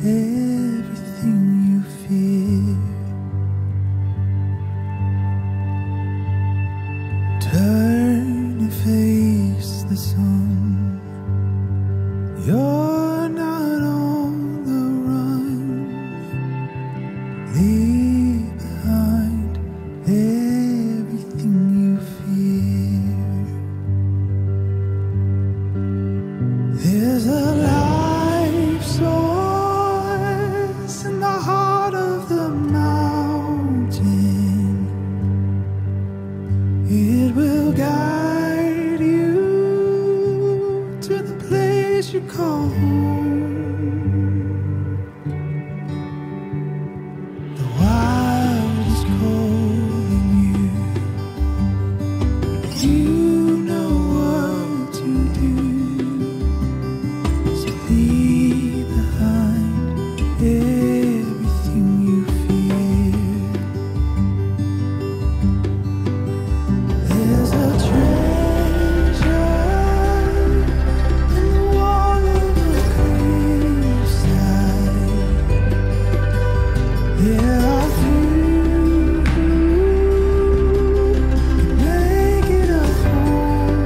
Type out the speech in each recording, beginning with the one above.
everything you fear. Turn and face the sun. You're not on the run. Leave behind everything you fear. There's a life source in the heart of the mountain. It will guide you to the place you call home. The wild is calling you. You know what to do. So leave behind everything you fear. There's a treasure in the wall of the cliffside. There are few who can make it a home.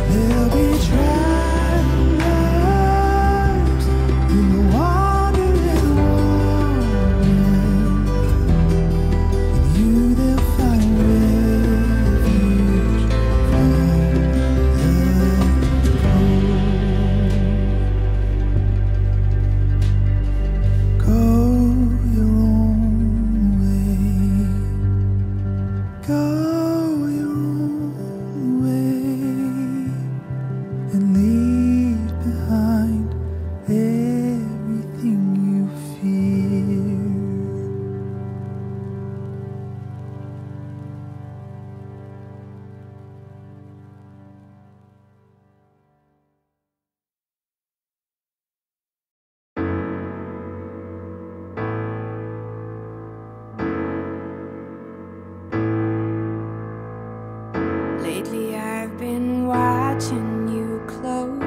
There'll be travelers in the wandering world. You they'll find refuge from the cold. Go your own way. Go your own way and leave behind everything you fear. Lately I've been watching you close.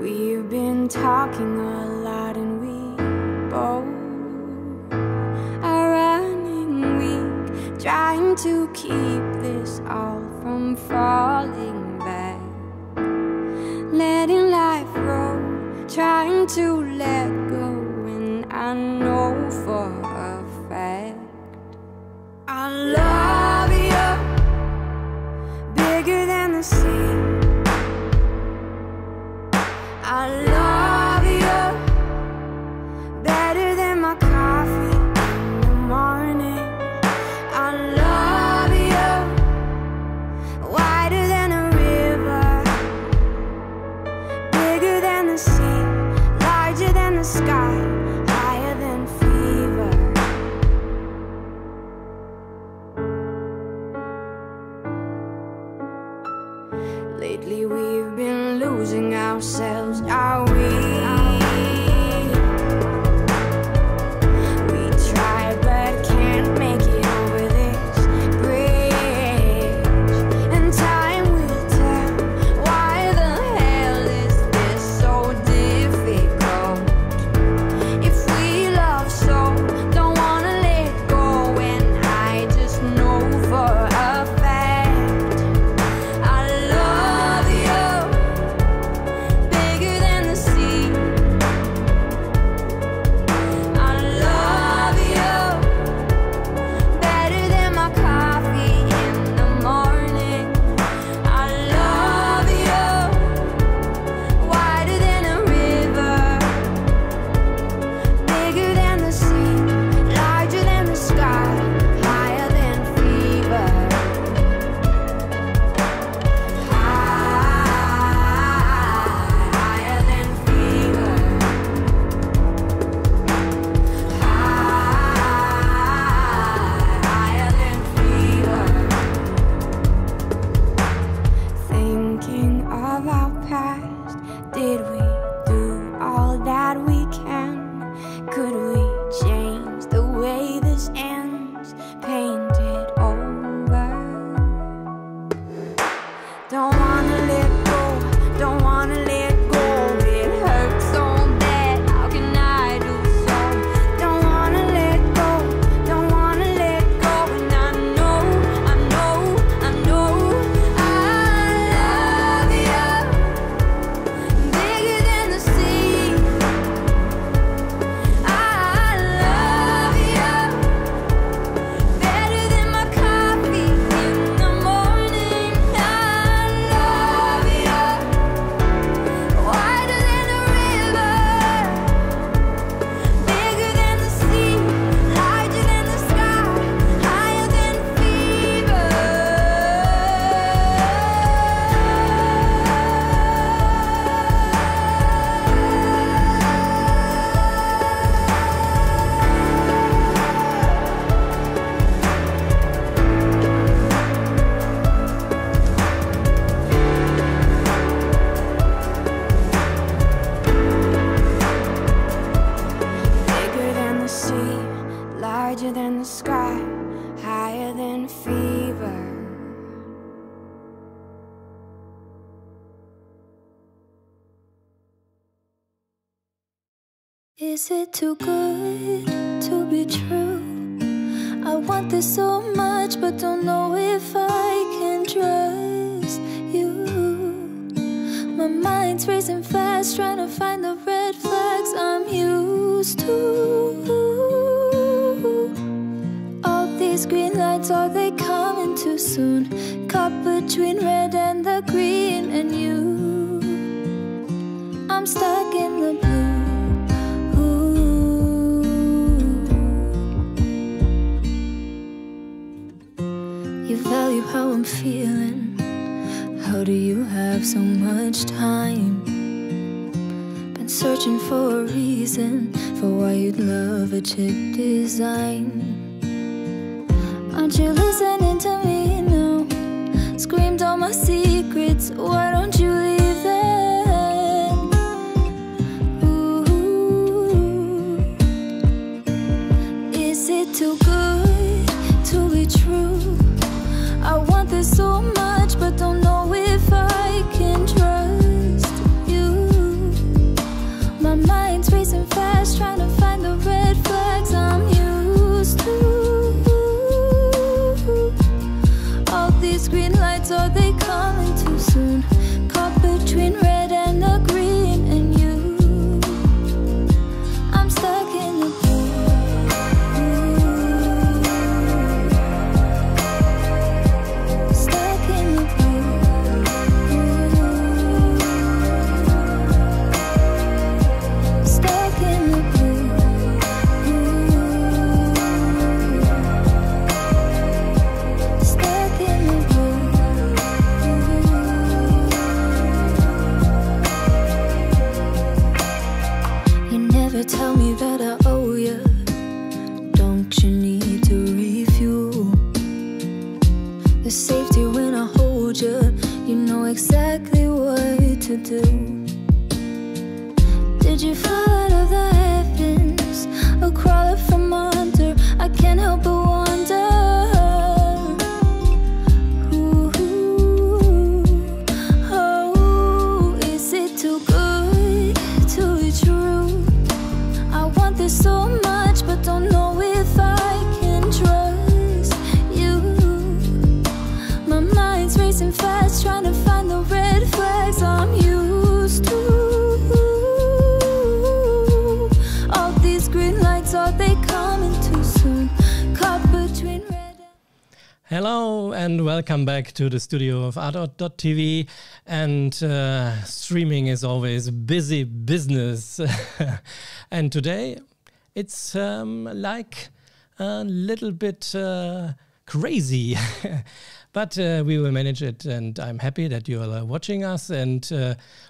We've been talking a lot and we both are running weak, trying to keep this all from falling back. Letting life roll, trying to let go, and I know for a fact I love you bigger than the sea. I love you better than my coffee in the morning. I love you wider than a river, bigger than the sea, larger than the sky, higher than fever. Lately we've been losing ourselves, are we? We try but can't make it over this bridge, and time will tell. Why the hell is this so difficult? If we love so, don't wanna let go, and I just know for a fact I love you bigger than the sea. I love you better than my coffee in the morning. I love you wider than a river, bigger than the sea, larger than the sky, higher than fever. Higher than fever. Higher than fever. Thinking of our past, did we do all that we can? Could we change the way this ends? Paint it over. Don't wanna let go, don't wanna let go. It hurts so bad, how can I do so? Don't wanna let go, don't wanna let go. And I know, I know, I know I love you, bigger than the sea. I love you, better than my coffee in the morning. I love you, wider than a river, bigger than the sea, larger than the sky, higher than fever. Bigger than the sea, larger than the sky, higher than fever. Is it too good to be true? I want this so much, but don't know if I can trust you. My mind's racing fast, trying to find the red flags I'm used to. All these green lights, are they coming too soon? Caught between red and the green and you. I'm stuck in the blue. You value how I'm feeling. How do you have so much time? Been searching for a reason for why you'd love a chick design. Aren't you listening to me now? Screamed all my secrets, why don't you leave them? Ooh. Is it too good to be true? I want this so much, but don't know if I can trust you. My mind's racing fast, trying to find the red flags I'm used to. All these green lights, are they coming too soon? Caught between red and the green and you. I'm stuck in the blue. Stuck in the blue. Stuck in the blue. Stuck in the blue. You never tell me that I owe you. Don't you need to refuel? The safety when I hold you. You know exactly what to do. Did you fall out of the heavens or crawl up from under? I can't help but wonder. Ooh, oh, is it too good to be true? I want this so much, but don't know if I can trust you. My mind's racing fast, trying to find the red flags I'm used to. All these green lights, are they coming too soon? Caught between red and... Hello and welcome back to the studio of art.tv, and streaming is always busy business. And today it's like a little bit crazy, but we will manage it, and I'm happy that you are watching us, and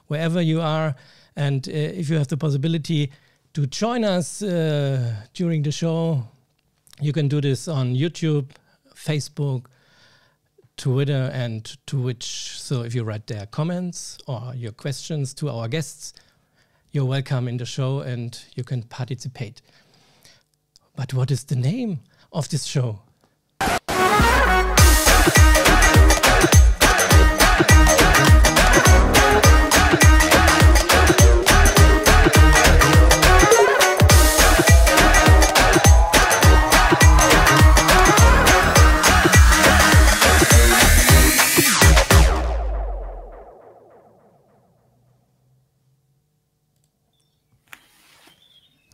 wherever you are, and if you have the possibility to join us during the show, you can do this on YouTube, Facebook, Twitter and Twitch. So if you write their comments or your questions to our guests, you're welcome in the show and you can participate. But what is the name of this show?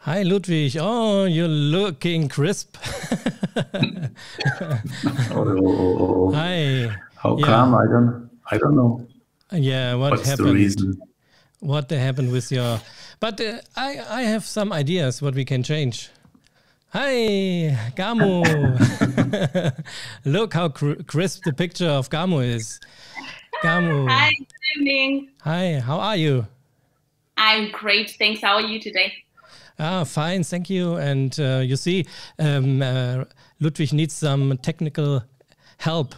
Hi, Ludwig. Oh, you're looking crisp. Hi. How Yeah. come? I don't know. Yeah, what What's happened? the reason? What happened with your... But I have some ideas what we can change. Hi, Gamu. Look how crisp the picture of Gamu is. Gamu. Hi, good evening. Hi, how are you? I'm great, thanks. How are you today? Fine, thank you. And you see, Ludwig needs some technical help.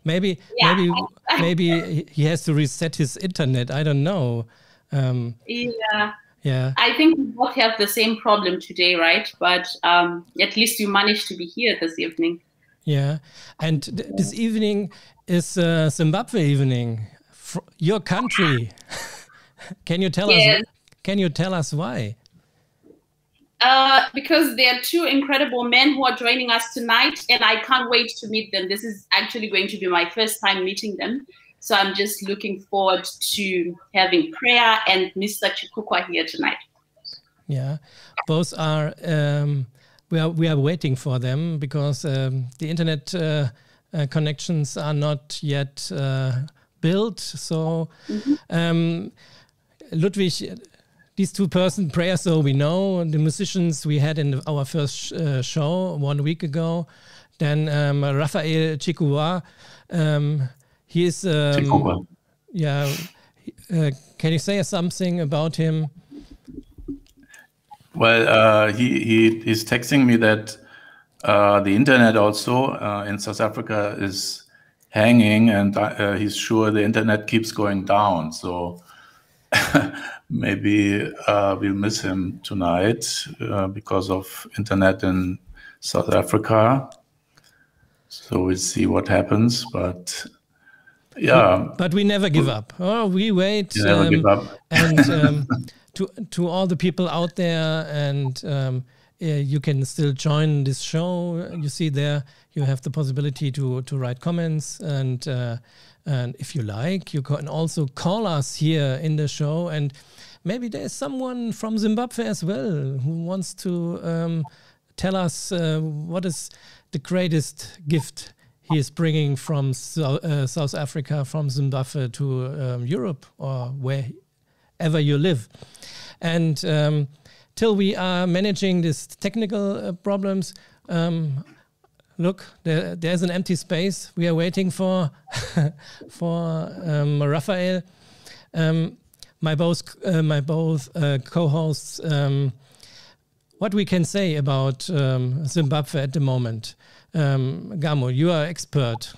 Maybe he has to reset his internet. I don't know. Yeah. I think we both have the same problem today, right? But at least you managed to be here this evening. Yeah, and this evening is Zimbabwe evening, your country. Can you tell us? Can you tell us why? Because there are two incredible men who are joining us tonight, and I can't wait to meet them. This is actually going to be my first time meeting them. So I'm just looking forward to having Prayer and Mr. Chikukwa here tonight. Yeah, both are, we are waiting for them because the internet connections are not yet built. So Ludwig, these two persons, PrayerSoul, we know, the musicians we had in our first show 1 week ago. Then Rapahael Chikukwa, he is, yeah, can you say something about him? Well, he's texting me that the internet also in South Africa is hanging, and he's sure the internet keeps going down. So maybe we'll miss him tonight because of internet in South Africa. So we'll see what happens, but yeah. But we never give up. Oh, we wait. Never give up. And to all the people out there, and you can still join this show. You see there, you have the possibility to write comments, and if you like, you can also call us here in the show. And maybe there's someone from Zimbabwe as well who wants to tell us what is the greatest gift he is bringing from South Africa, from Zimbabwe to Europe, or wherever you live. And till we are managing these technical problems, look, there's an empty space. We are waiting for Rapahael. My both co-hosts. What we can say about Zimbabwe at the moment? Gamo, you are expert.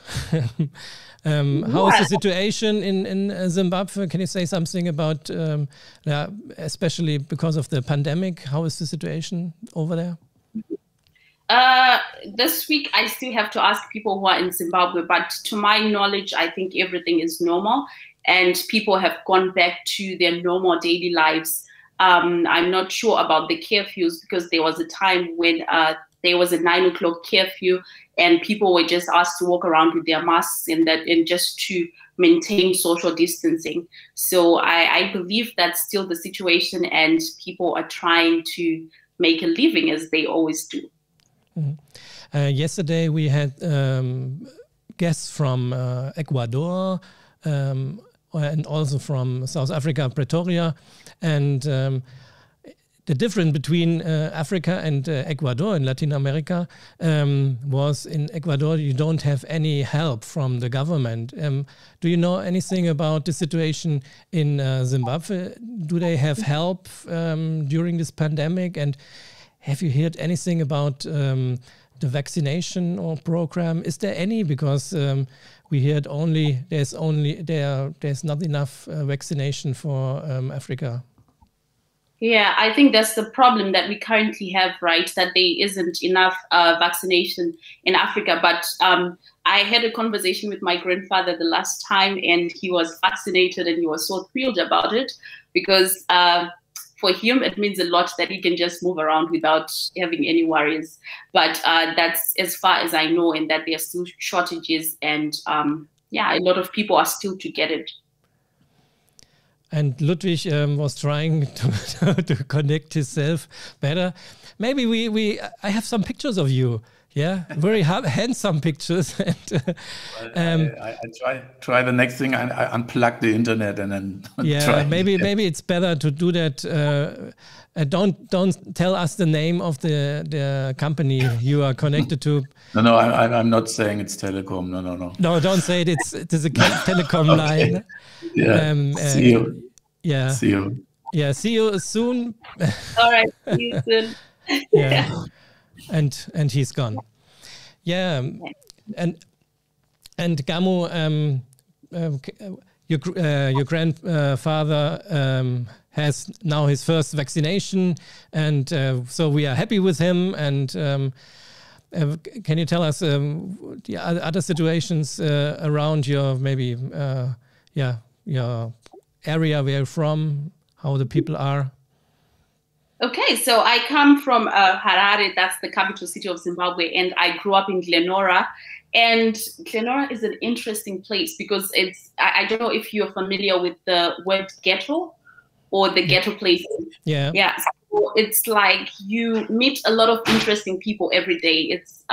How is the situation in Zimbabwe? Can you say something about, especially because of the pandemic? How is the situation over there? This week, I still have to ask people who are in Zimbabwe, but to my knowledge, I think everything is normal and people have gone back to their normal daily lives. I'm not sure about the curfews because there was a time when there was a 9 o'clock curfew and people were just asked to walk around with their masks and just to maintain social distancing. So I believe that's still the situation and people are trying to make a living as they always do. Mm-hmm. Yesterday we had guests from Ecuador and also from South Africa, Pretoria, and the difference between Africa and Ecuador in Latin America was in Ecuador you don't have any help from the government. Do you know anything about the situation in Zimbabwe? Do they have help during this pandemic? And have you heard anything about the vaccination or program? Is there any? Because we heard there's not enough vaccination for Africa. Yeah, I think that's the problem that we currently have, right? That there isn't enough vaccination in Africa. But I had a conversation with my grandfather the last time and he was vaccinated and he was so thrilled about it because for him, it means a lot that he can just move around without having any worries. But that's as far as I know, and that there are still shortages and yeah, a lot of people are still to get it. And Ludwig was trying to connect himself better. Maybe I have some pictures of you. Yeah, very handsome pictures. And, I try the next thing. I unplug the internet and then try. Maybe it's better to do that. Don't tell us the name of the company you are connected to. No, I'm not saying it's telecom. No. No, don't say it. It is a telecom line. Yeah. See you. Yeah. See you. Yeah. See you soon. All right. See you soon. Yeah. And he's gone. Yeah. And Gamu, your grandfather has now his first vaccination, and so we are happy with him. And can you tell us the other situations around your your area where you're from, how the people are? Okay, so I come from Harare, that's the capital city of Zimbabwe, and I grew up in Glenora. And Glenora is an interesting place because I don't know if you're familiar with the word ghetto or the ghetto places. Yeah. Yeah, so it's like you meet a lot of interesting people every day. It's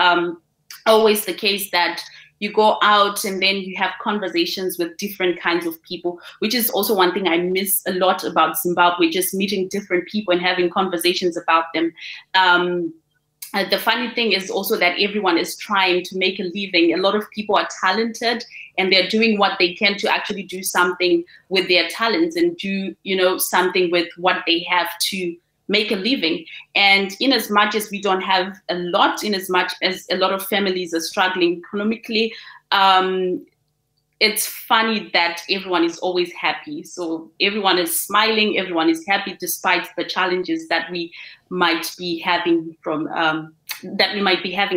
always the case that you go out and then you have conversations with different kinds of people, which is also one thing I miss a lot about Zimbabwe, just meeting different people and having conversations about them. The funny thing is also that everyone is trying to make a living. A lot of people are talented and they're doing what they can to actually do something with their talents and do, something with what they have to make a living. And in as much as we don't have a lot, in as much as a lot of families are struggling economically, it's funny that everyone is always happy. So everyone is smiling, everyone is happy despite the challenges that we might be having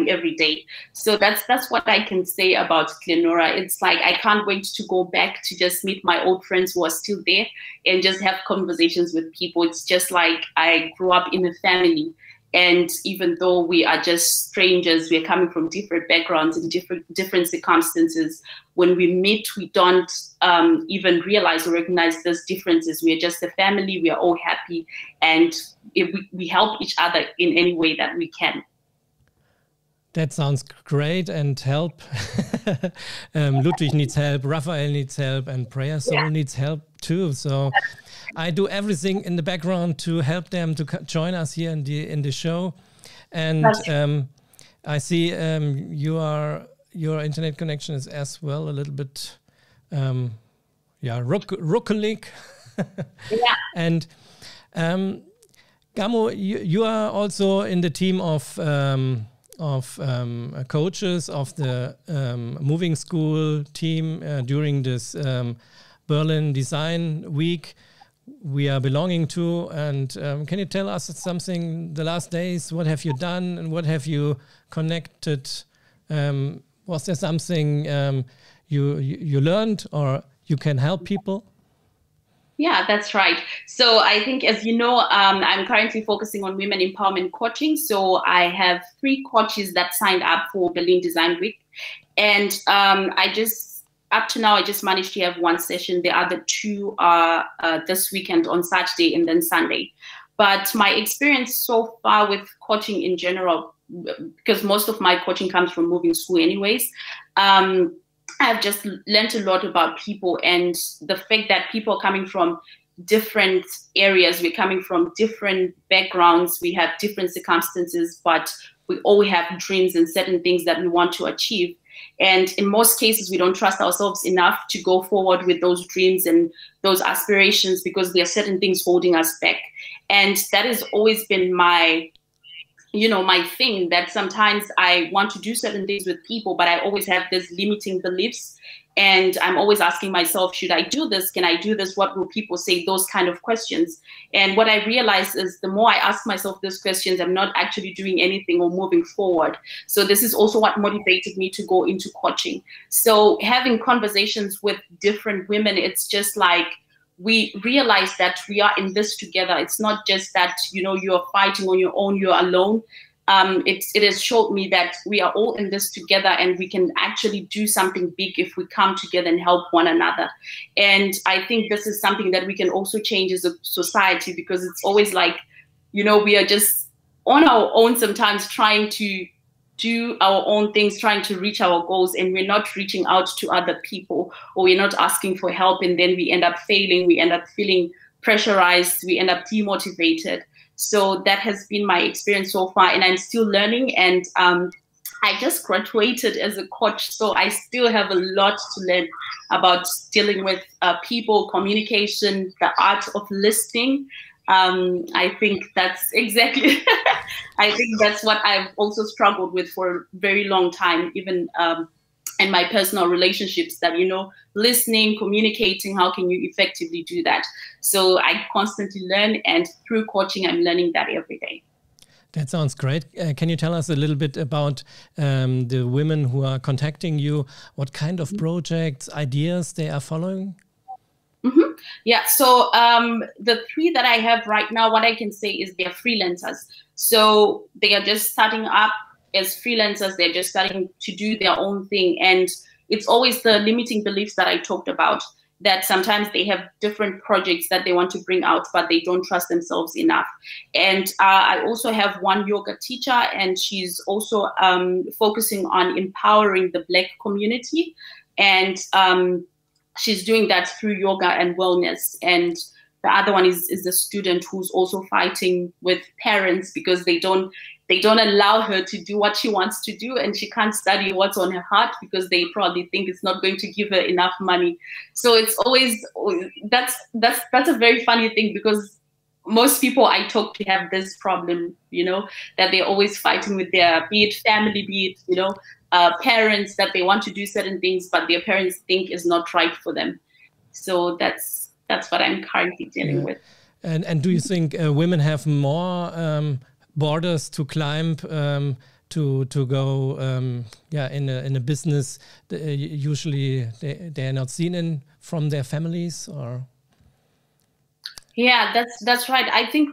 every day. So that's what I can say about Glenora. It's like I can't wait to go back to just meet my old friends who are still there and just have conversations with people. It's just like I grew up in a family. And even though we are just strangers, we're coming from different backgrounds and different circumstances. When we meet, we don't even realize or recognize those differences. We are just a family. We are all happy, and we help each other in any way that we can. That sounds great. And help. Ludwig needs help. Rapahael needs help, and PrayerSoul needs help too. So I do everything in the background to help them to join us here in the show. And I see your internet connection is as well a little bit rookelig. Yeah. And Gamu, you are also in the team of coaches of the moving school team during this Berlin Design Week we are belonging to. And can you tell us something the last days? What have you done and what have you connected? Was there something you learned or you can help people? Yeah, that's right. So I think, as you know, I'm currently focusing on women empowerment coaching. So I have 3 coaches that signed up for Berlin Design Week. And up to now, I just managed to have 1 session. The other 2 are this weekend on Saturday and then Sunday. But my experience so far with coaching in general, because most of my coaching comes from moving school anyways, I've just learned a lot about people and the fact that people are coming from different areas. We're coming from different backgrounds. We have different circumstances, but we all have dreams and certain things that we want to achieve. And in most cases, we don't trust ourselves enough to go forward with those dreams and those aspirations because there are certain things holding us back. And that has always been my thing, that sometimes I want to do certain things with people, but I always have this limiting beliefs. And I'm always asking myself, should I do this? Can I do this? What will people say? Those kind of questions. And what I realize is the more I ask myself those questions, I'm not actually doing anything or moving forward. So this is also what motivated me to go into coaching. So having conversations with different women, it's just like, we realize that we are in this together. It's not just that, you're fighting on your own, you're alone. it has showed me that we are all in this together, and we can actually do something big if we come together and help one another. And I think this is something that we can also change as a society, because it's always like, you know, we are just on our own sometimes, trying to do our own things, trying to reach our goals, and we're not reaching out to other people, or we're not asking for help, and then we end up failing, we end up feeling pressurized, we end up demotivated. So that has been my experience so far, and I'm still learning. And I just graduated as a coach, so I still have a lot to learn about dealing with people, communication, the art of listening. I think that's exactly, I think that's what I've also struggled with for a very long time, even in my personal relationships, that, you know, listening, communicating, how can you effectively do that? So I constantly learn, and through coaching, I'm learning that every day. That sounds great. Can you tell us a little bit about the women who are contacting you? What kind of projects, ideas they are following? Mm-hmm. Yeah, so the three that I have right now, what I can say is they're freelancers. So they are just starting up as freelancers. They're just starting to do their own thing. And it's always the limiting beliefs that I talked about, that sometimes they have different projects that they want to bring out, but they don't trust themselves enough. And I also have one yoga teacher, and she's also focusing on empowering the Black community. And she's doing that through yoga and wellness. And the other one is a student who's also fighting with parents because they don't allow her to do what she wants to do, and she can't study what's on her heart because they probably think it's not going to give her enough money. So it's always, that's a very funny thing, because most people I talk to have this problem, you know, that they're always fighting with their, be it family, be it, you know, parents, that they want to do certain things, but their parents think is not right for them. So that's what I'm currently dealing with. And do you think women have more borders to climb to go in a business? Usually they are not seen in from their families, or? Yeah, that's right. I think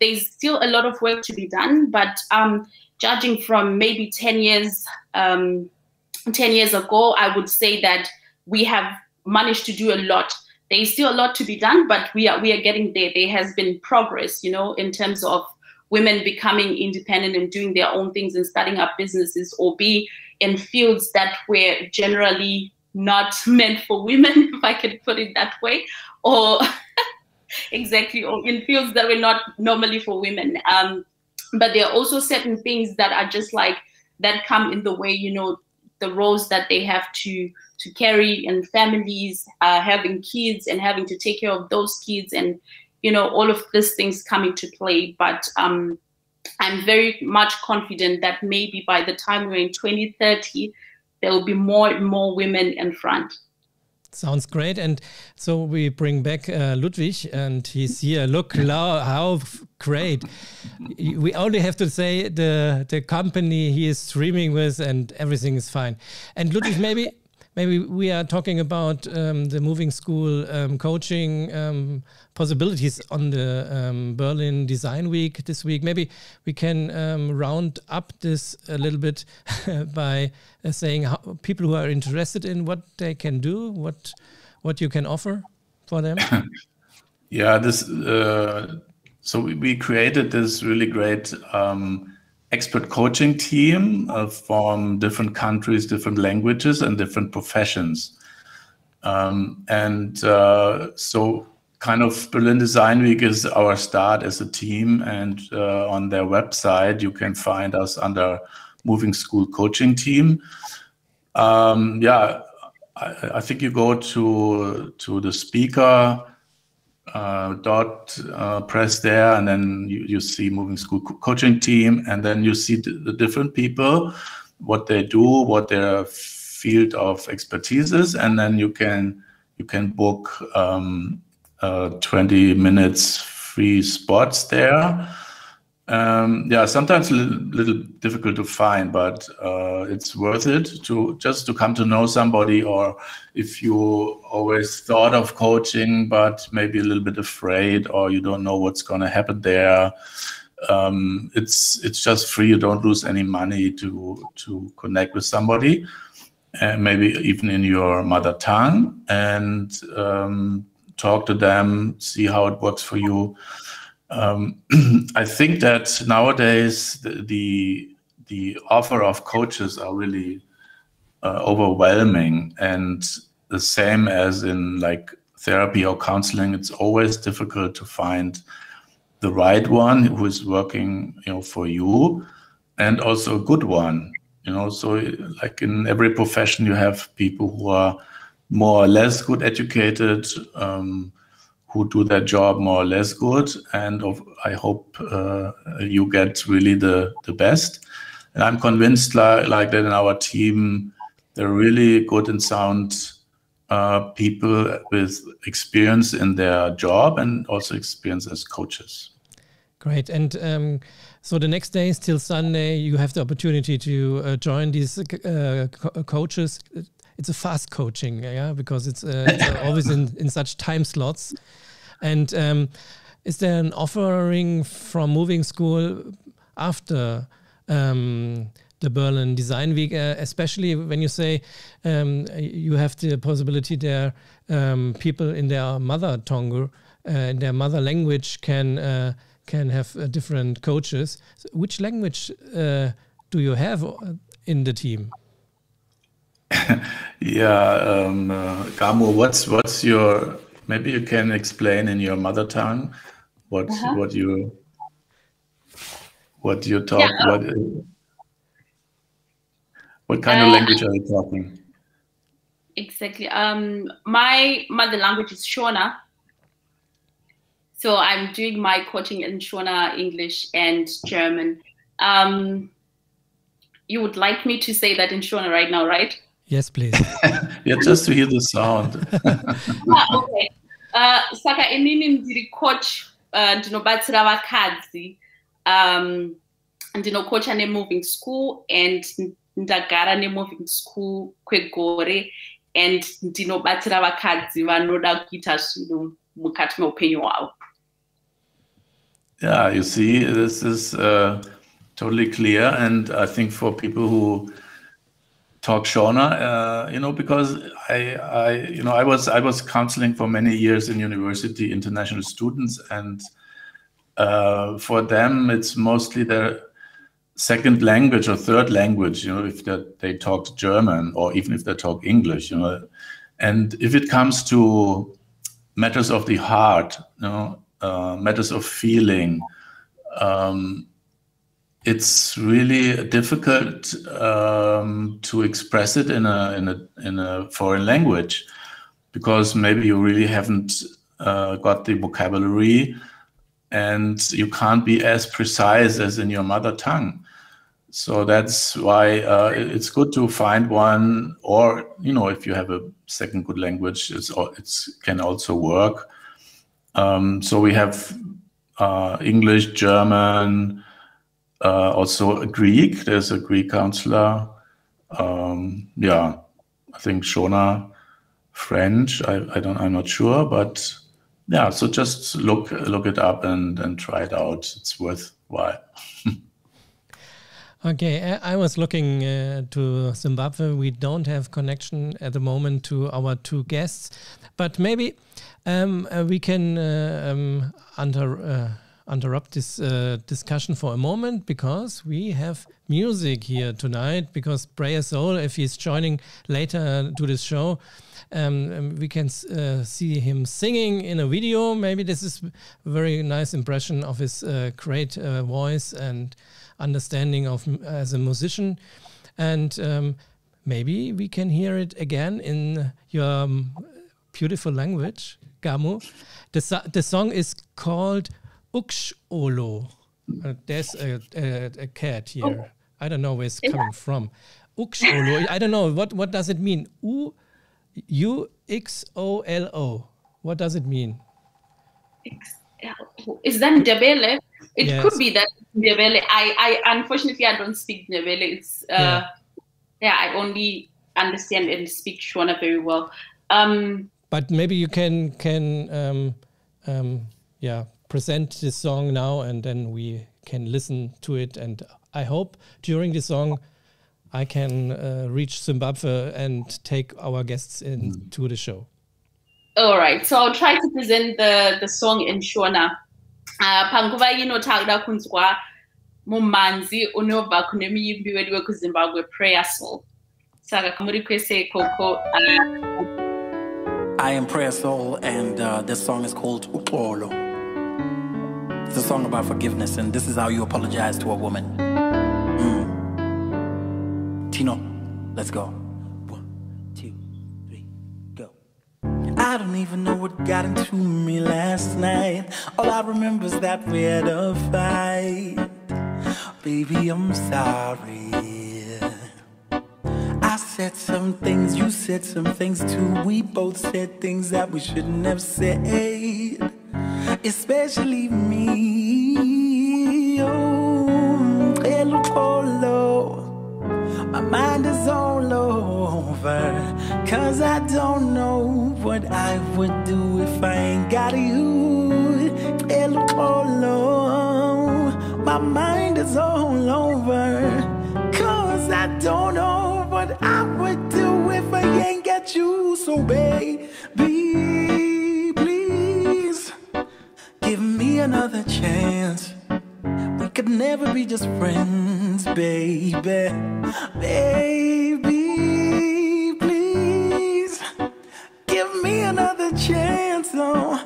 there's still a lot of work to be done, but judging from maybe 10 years ago, I would say that we have managed to do a lot. There's still a lot to be done, but we are getting there. There has been progress, you know, in terms of women becoming independent and doing their own things and starting up businesses, or be in fields that were generally not meant for women, if I could put it that way, or exactly, or in fields that were not normally for women. But there are also certain things that are just like, that come in the way, you know, the roles that they have to carry in families, having kids and having to take care of those kids, and, you know, all of these things come into play. But I'm very much confident that maybe by the time we're in 2030, there will be more and more women in front. Sounds great. And so we bring back Ludwig, and he's here. Look how great. We only have to say the company he is streaming with, and everything is fine. And Ludwig, maybe we are talking about the moving school coaching possibilities on the Berlin Design Week this week. Maybe we can round up this a little bit by saying how people who are interested in what they can do, what you can offer for them. Yeah, so we created this really great expert coaching team from different countries, different languages, and different professions. So kind of Berlin Design Week is our start as a team, and on their website you can find us under Moving School Coaching Team. I think you go to the speaker press there, and then you see Moving School Coaching Team, and then you see the different people, what they do, what their field of expertise is, and then you can book 20 minutes free spots there. Sometimes a little difficult to find, but it's worth it to come to know somebody, or if you always thought of coaching but maybe a little bit afraid, or you don't know what's going to happen there, it's just free. You don't lose any money to connect with somebody, and maybe even in your mother tongue, and talk to them, see how it works for you. I think that nowadays the offer of coaches are really overwhelming, and the same as in like therapy or counseling, it's always difficult to find the right one who is working, for you, and also a good one. So like in every profession, you have people who are more or less good educated, who do their job more or less good, and I hope you get really the best. And I'm convinced like that in our team, they're really good and sound people with experience in their job and also experience as coaches. Great. And so the next day till Sunday, you have the opportunity to join these coaches. It's a fast coaching, yeah, because it's always in such time slots. And is there an offering from Moving School after the Berlin Design Week, especially when you say you have the possibility there, people in their mother tongue, in their mother language can have different coaches. So which language do you have in the team? Yeah, Gamu, what's your? Maybe you can explain in your mother tongue what you talk. Yeah. What kind of language are you talking? Exactly. My mother language is Shona. So I'm doing my coaching in Shona, English, and German. You would like me to say that in Shona right now, right? Yes, please. Yeah, just to hear the sound. Okay. Saka inini ndiri coach ndinobatsira vakadzi ndinokocha neMoving School and ndagara neMoving School kwegore and ndinobatsira vakadzi vanoda kuita zvinhu mukati meupenyu hwavo. Yeah, you see, this is totally clear, and I think for people who talk Shona, because I was counseling for many years in university, international students, and for them it's mostly their second language or third language, if they talk German or even if they talk English, and if it comes to matters of the heart, matters of feeling, it's really difficult to express it in a foreign language, because maybe you really haven't got the vocabulary, and you can't be as precise as in your mother tongue. So that's why it's good to find one, or if you have a second good language, it can also work. So we have English, German. Also Greek, there's a Greek counselor. Yeah, I think Shona, French. I'm not sure, but yeah. So just look it up and try it out. It's worthwhile. Okay, I was looking to Zimbabwe. We don't have connection at the moment to our two guests, but maybe we can interrupt this discussion for a moment, because we have music here tonight, because PrayerSoul, if he's joining later to this show, we can see him singing in a video. Maybe this is a very nice impression of his great voice and understanding of as a musician, and maybe we can hear it again in your beautiful language, Gamu. The song is called Uksholo. There's a cat here. I don't know where it's coming from. Uksholo. I don't know. What does it mean? U-X-O-L-O. What does it mean? Is that Ndebele? It could be that Ndebele. I unfortunately I don't speak Ndebele. It's I only understand and speak Shona very well. But maybe you can present this song now, and then we can listen to it. And I hope during the song I can reach Zimbabwe and take our guests into the show. All right, so I'll try to present the song in Shona. Panguva inotaura kunzwa mumanzi unobva kune muyimbi wedu wekuZimbabwe PrayerSoul. Saka kamurikwese koko. I am PrayerSoul, and this song is called Uxolo. It's a song about forgiveness, and this is how you apologize to a woman. Tino, let's go. 1, 2, 3, go. I don't even know what got into me last night. All I remember is that we had a fight. Baby, I'm sorry. I said some things, you said some things too. We both said things that we shouldn't have said, especially me. Oh, hello, hello. My mind is all over, 'cause I don't know what I would do if I ain't got you. Hello, hello. My mind is all over, 'cause I don't know what I would do if I ain't got you. So baby, please give me another chance. We could never be just friends, baby. Baby, please give me another chance. Oh,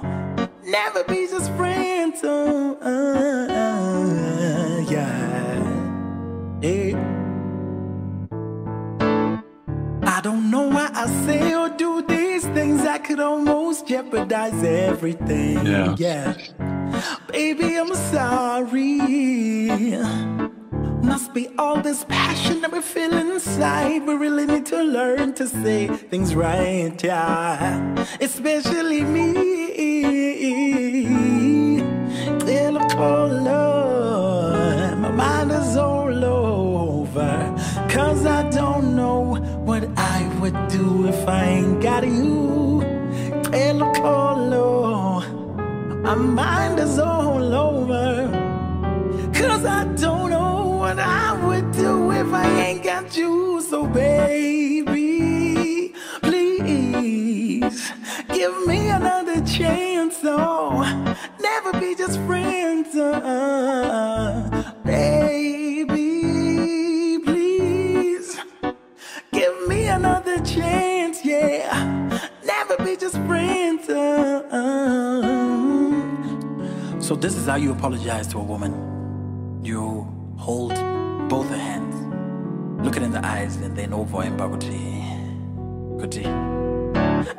never be just friends. Oh, yeah. Hey. I don't know why I say or do these things. I could almost jeopardize everything. Yeah. Baby, I'm sorry. Must be all this passion that we feel inside. We really need to learn to say things right, yeah. Especially me. Oh Lord, my mind is all over, 'cause I don't know what I would do if I ain't got you. Oh Lord, my mind is all over, 'cause I don't know what I would do if I ain't got you. So baby, please give me another chance. Oh, never be just friends. Baby, please give me another chance. Yeah, never be just friends. So this is how you apologize to a woman. You hold both her hands, look it in the eyes, and then over and back.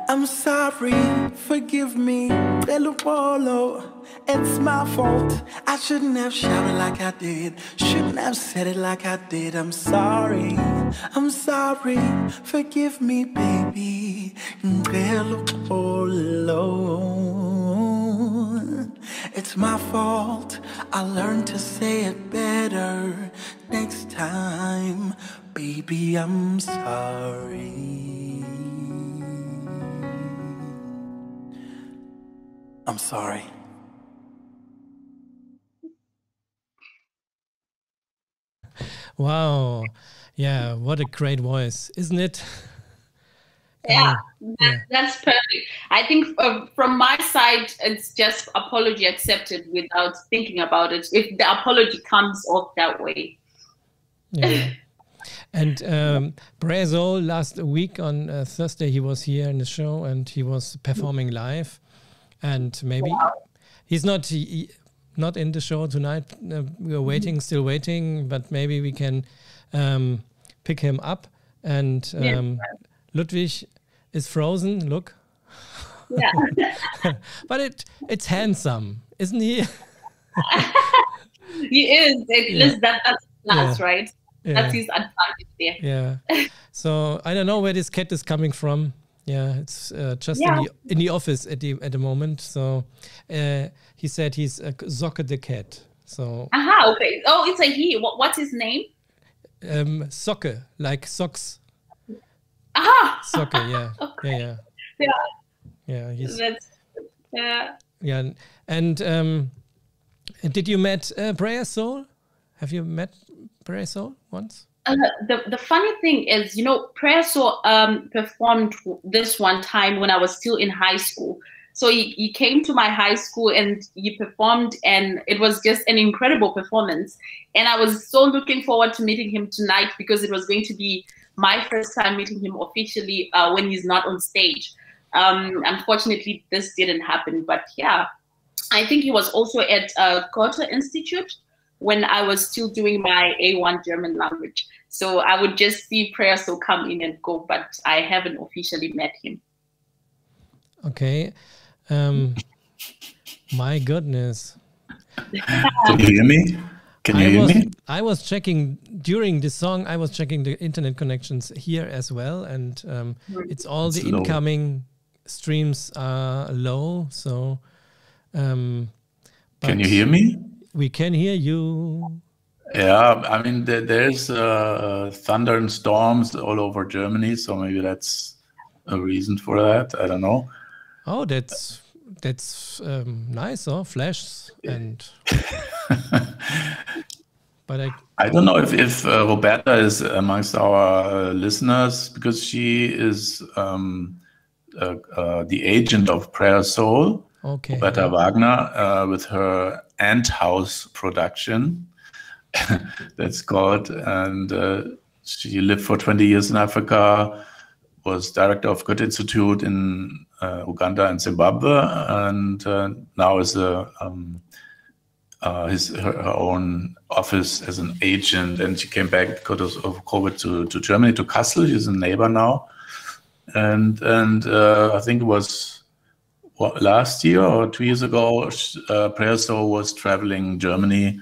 I'm sorry, forgive me, it's my fault. I shouldn't have shouted like I did, shouldn't have said it like I did. I'm sorry, forgive me, baby. It's my fault, I'll learn to say it better next time. Baby, I'm sorry. I'm sorry. Wow. Yeah, what a great voice, isn't it? Yeah, that's perfect. I think from my side, it's just apology accepted without thinking about it, if the apology comes off that way. Yeah. And PrayerSoul last week on Thursday, he was here in the show and he was performing live. And maybe he's not in the show tonight. We are waiting, still waiting, but maybe we can pick him up. And Ludwig is frozen. Look. Yeah. But it's handsome, isn't he? He is. That's class, right? Yeah. That's his advantage there. Yeah. So I don't know where this cat is coming from. Yeah, it's just in the office at the moment. So he said he's Socke the cat. So. Aha. Okay. Oh, it's a he. What's his name? Socke, like socks. Aha. Socke. Yeah. Okay. Yeah. He's. That's. Yeah, and Did you met PrayerSoul? Have you met PrayerSoul once? The funny thing is, PrayerSoul performed this one time when I was still in high school. So he came to my high school and he performed, and it was just an incredible performance. And I was so looking forward to meeting him tonight because it was going to be my first time meeting him officially when he's not on stage. Unfortunately, this didn't happen, but yeah, I think he was also at Curatorial Institute when I was still doing my A1 German language. So I would just see PrayerSoul come in and go, but I haven't officially met him. Okay. My goodness. Can you hear me? Can you hear me? I was checking during the song. I was checking the internet connections here as well, and it's all the incoming streams are low. So, can you hear me? We can hear you. Yeah, I mean there's thunder and storms all over Germany, so maybe that's a reason for that. I don't know. Oh, that's nice, flash and. But I don't know if Roberta is amongst our listeners, because she is the agent of PrayerSoul. Okay. Roberta Wagner with her Ant House production. That's called, and she lived for 20 years in Africa, was director of Goethe Institute in Uganda and Zimbabwe, and now is her own office as an agent. And she came back because of COVID to Germany, to Kassel. She's a neighbor now, and I think it was last year or 2 years ago, PrayerSoul was traveling Germany.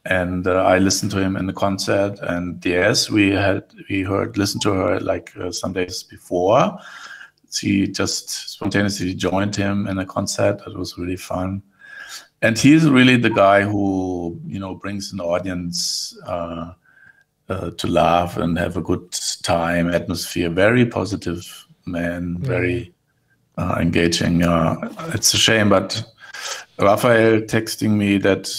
And I listened to him in the concert, and yes, listened to her like some days before. She just spontaneously joined him in a concert. It was really fun, and he's really the guy who brings an audience to laugh and have a good time, atmosphere. Very positive man, very engaging. It's a shame, but. Rapahael texting me that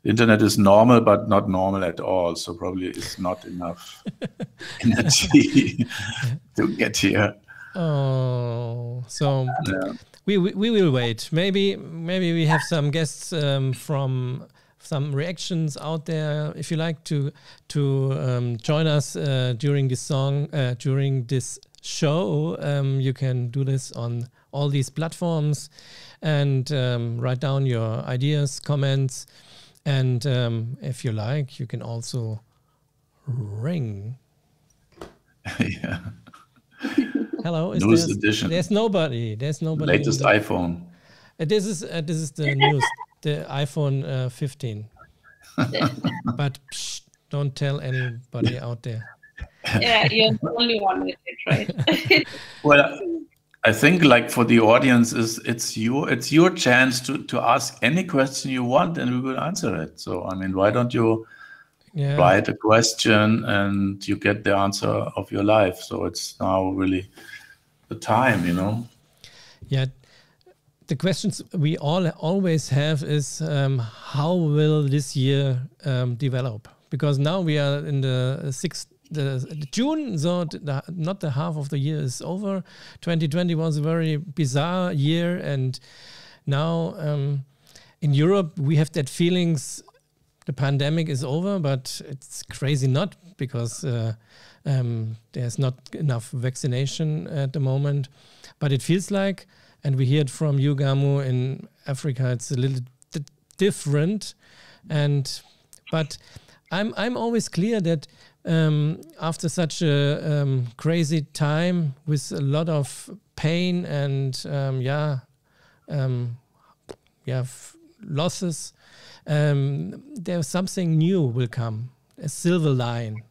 internet is normal, but not normal at all. So probably it's not enough energy to get here. Oh, so we will wait. Maybe we have some guests from some reactions out there. If you like to join us during this song, during this show, you can do this on all these platforms and write down your ideas, comments, and if you like, you can also ring. Yeah. Hello. Newest edition. There's nobody. Latest iPhone. This is the newest, the iPhone 15. But don't tell anybody out there. Yeah, you're the only one with it, right? Well, I think, like, for the audience, it's your chance to ask any question you want, and we will answer it. So, I mean, why don't you write a question and you get the answer of your life? So it's now really the time, Yeah. The questions we always have is how will this year develop? Because now we are in the June, so not the half of the year is over. 2020 was a very bizarre year, and now in Europe we have that feelings the pandemic is over, but it's crazy not, because there's not enough vaccination at the moment. But it feels like, and we hear it from you, Gamu, in Africa, it's a little different. But I'm always clear that after such a crazy time with a lot of pain and losses, there's something new will come, a silver line.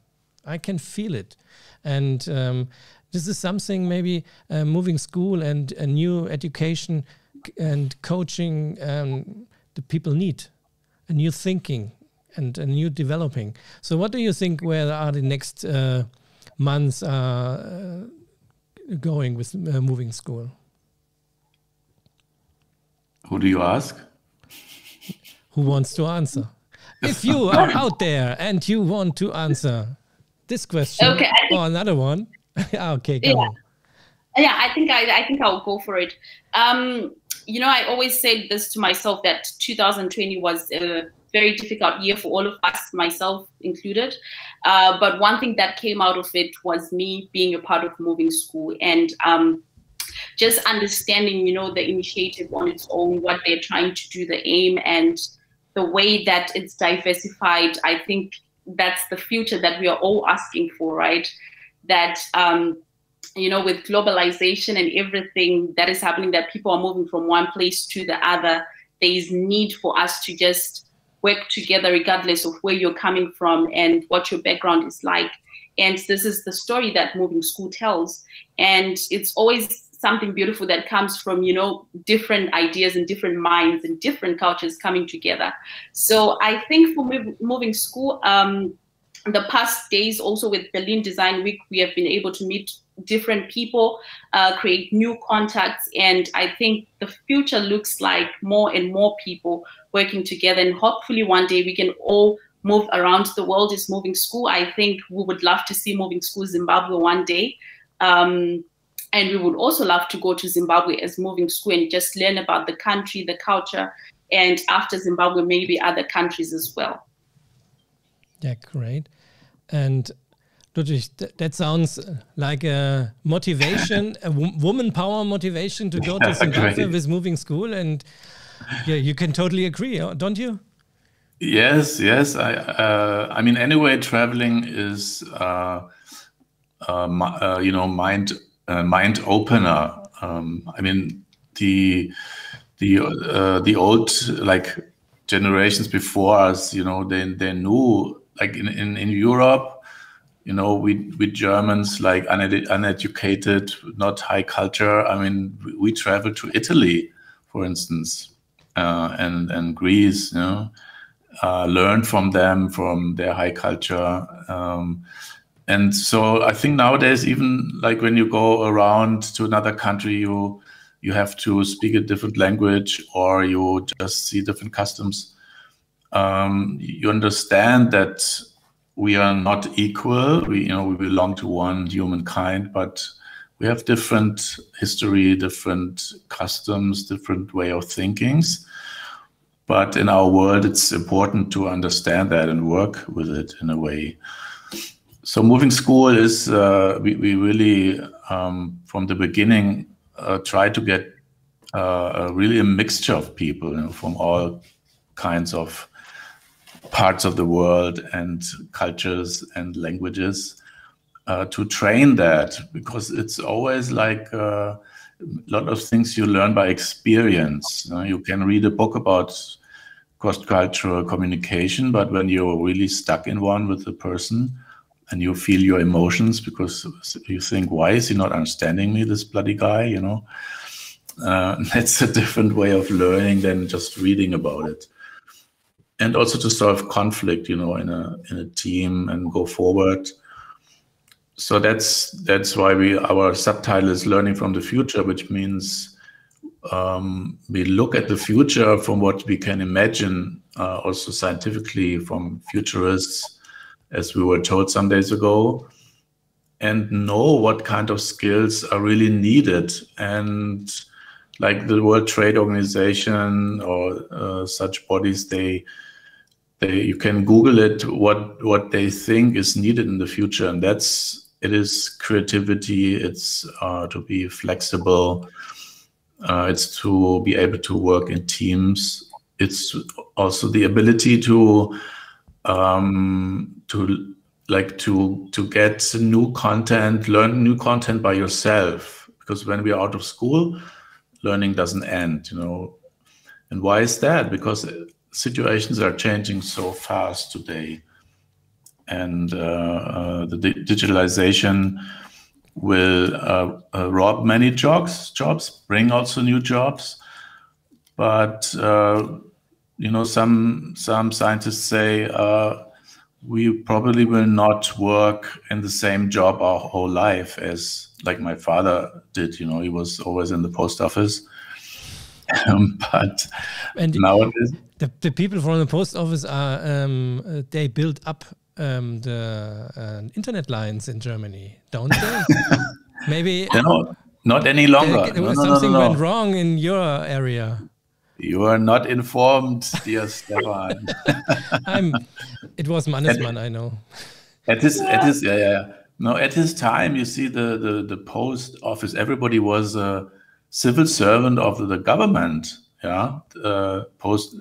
I can feel it, and this is something maybe moving school and a new education and coaching the people need, a new thinking and a new developing. So what do you think, where are the next months going with moving school? Who do you ask? who wants to answer? If you are out there and you want to answer this question or another one, okay, go on. Yeah, I think I'll go for it. You know, I always said this to myself that 2020 was a very difficult year for all of us, myself included. But one thing that came out of it was me being a part of Moving School and just understanding, you know, the initiative on its own, what they're trying to do, the aim, and the way that it's diversified. I think that's the future that we are all asking for, right? That, you know, with globalization and everything that is happening, that people are moving from one place to the other, there is need for us to just work together regardless of where you're coming from and what your background is like. And this is the story that Moving School tells. And it's always something beautiful that comes from, you know, different ideas and different minds and different cultures coming together. So I think for Moving School, the past days also with Berlin Design Week, we have been able to meet different people, create new contacts. And I think the future looks like more and more people working together. And hopefully one day we can all move around the world as Moving School. I think we would love to see Moving School Zimbabwe one day. And we would also love to go to Zimbabwe as Moving School and just learn about the country, the culture, and after Zimbabwe, maybe other countries as well. Yeah, great. And Ludwig, that sounds like a motivation, a woman power motivation to go to Zimbabwe with Moving School. And yeah, you can totally agree, don't you? Yes. I mean, anyway, traveling is, you know, mind opener. I mean, the old generations before us, you know, they knew, like in Europe, you know, we Germans, like uneducated, not high culture. I mean, we traveled to Italy, for instance, and Greece, you know, learned from them, from their high culture. And so I think nowadays, even like when you go around to another country, you have to speak a different language or you just see different customs. You understand that we are not equal. We belong to one humankind, but we have different history, different customs, different way of thinkings. But in our world, it's important to understand that and work with it in a way. So Moving School is, we really, from the beginning, try to get really a mixture of people, you know, from all kinds of parts of the world and cultures and languages, to train that, because it's always like a lot of things you learn by experience. You can read a book about cross-cultural communication, but when you're really stuck in one with the person and you feel your emotions because you think, why is he not understanding me, this bloody guy, you know? That's a different way of learning than just reading about it. And also to solve conflict, you know, in a team and go forward. So that's why our subtitle is Learning from the Future, which means we look at the future from what we can imagine, also scientifically from futurists, as we were told some days ago, and know what kind of skills are really needed. And like the World Trade Organization or such bodies, you can Google it, what they think is needed in the future. And it is creativity, it's to be flexible, it's to be able to work in teams. It's also the ability to get new content, learn new content by yourself. Because when we are out of school, learning doesn't end, you know. And why is that? Because situations are changing so fast today, and the digitalization will rob many jobs, bring also new jobs. But you know, some scientists say we probably will not work in the same job our whole life, as like my father did. You know, he was always in the post office. But And nowadays, the people from the post office are they build up the internet lines in Germany, don't they? Maybe not any longer. something No. went wrong in your area. You are not informed, dear Stefan. It was Mannesmann, I know. At his No, at his time, you see the post office. Everybody was a civil servant of the government. Yeah, post.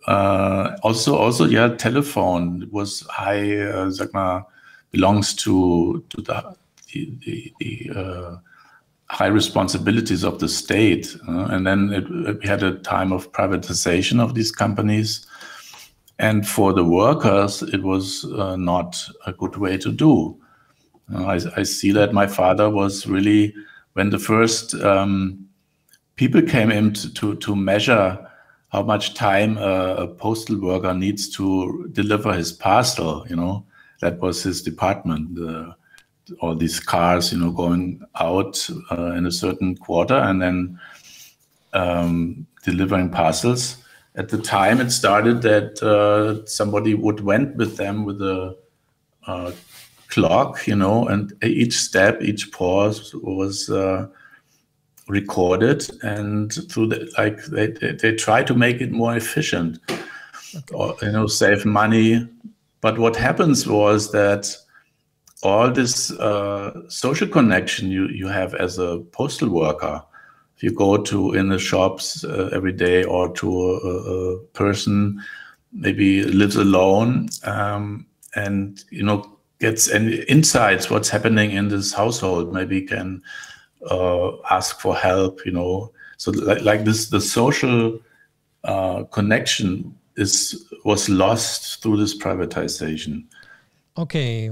Also, telephone. It was high. Belongs to the high responsibilities of the state, and then we had a time of privatization of these companies. And for the workers, it was not a good way to do. I see that my father was really, when the first people came in to measure how much time a postal worker needs to deliver his parcel, that was his department. All these cars, going out in a certain quarter and then delivering parcels. At the time, it started that somebody went with them with a clock, and each step, each pause was recorded, and through they try to make it more efficient, or save money. But what happens was that all this social connection you have as a postal worker, if you go in the shops every day, or to a person maybe lives alone, and gets any insights what's happening in this household, maybe can ask for help. So like this, the social connection was lost through this privatization. Okay.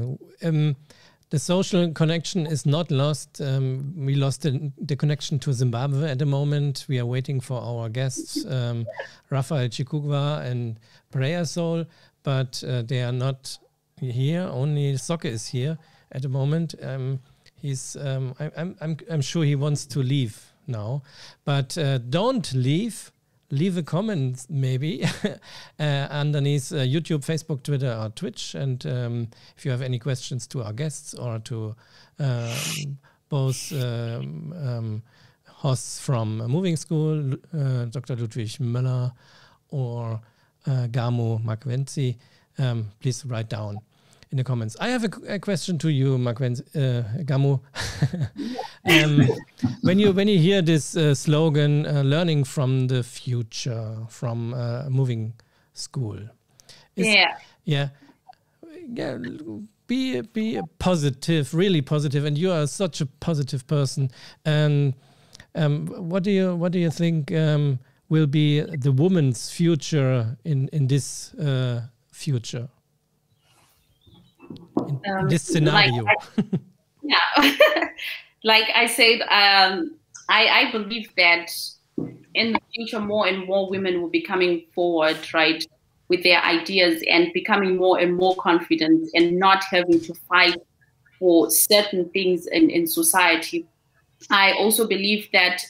The social connection is not lost. We lost the connection to Zimbabwe at the moment. We are waiting for our guests, Rapahael Chikukwa and PrayerSoul, but they are not here. Only Soccer is here at the moment. I'm sure he wants to leave now, but don't leave. Leave a comment maybe underneath YouTube, Facebook, Twitter, or Twitch. And if you have any questions to our guests or to both hosts from Moving School, Dr. Ludwig Müller or Gamu Makwenzi, please write down in the comments. I have a question to you, Gamu. When you hear this slogan, learning from the future, from Moving School, be positive, really positive, and you are such a positive person. And what do you think will be the woman's future in this future? In this scenario. Like I said, I believe that in the future, more and more women will be coming forward, right, with their ideas and becoming more and more confident and not having to fight for certain things in society. I also believe that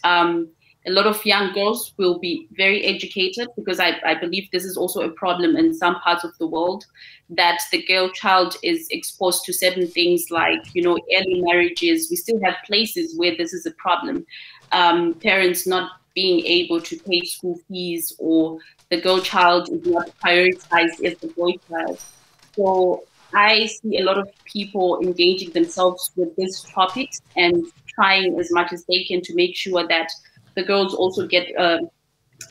a lot of young girls will be very educated, because I believe this is also a problem in some parts of the world, that the girl child is exposed to certain things like, early marriages. We still have places where this is a problem. Parents not being able to pay school fees, or the girl child is not prioritized as the boy child. So I see a lot of people engaging themselves with these topics and trying as much as they can to make sure that the girls also get an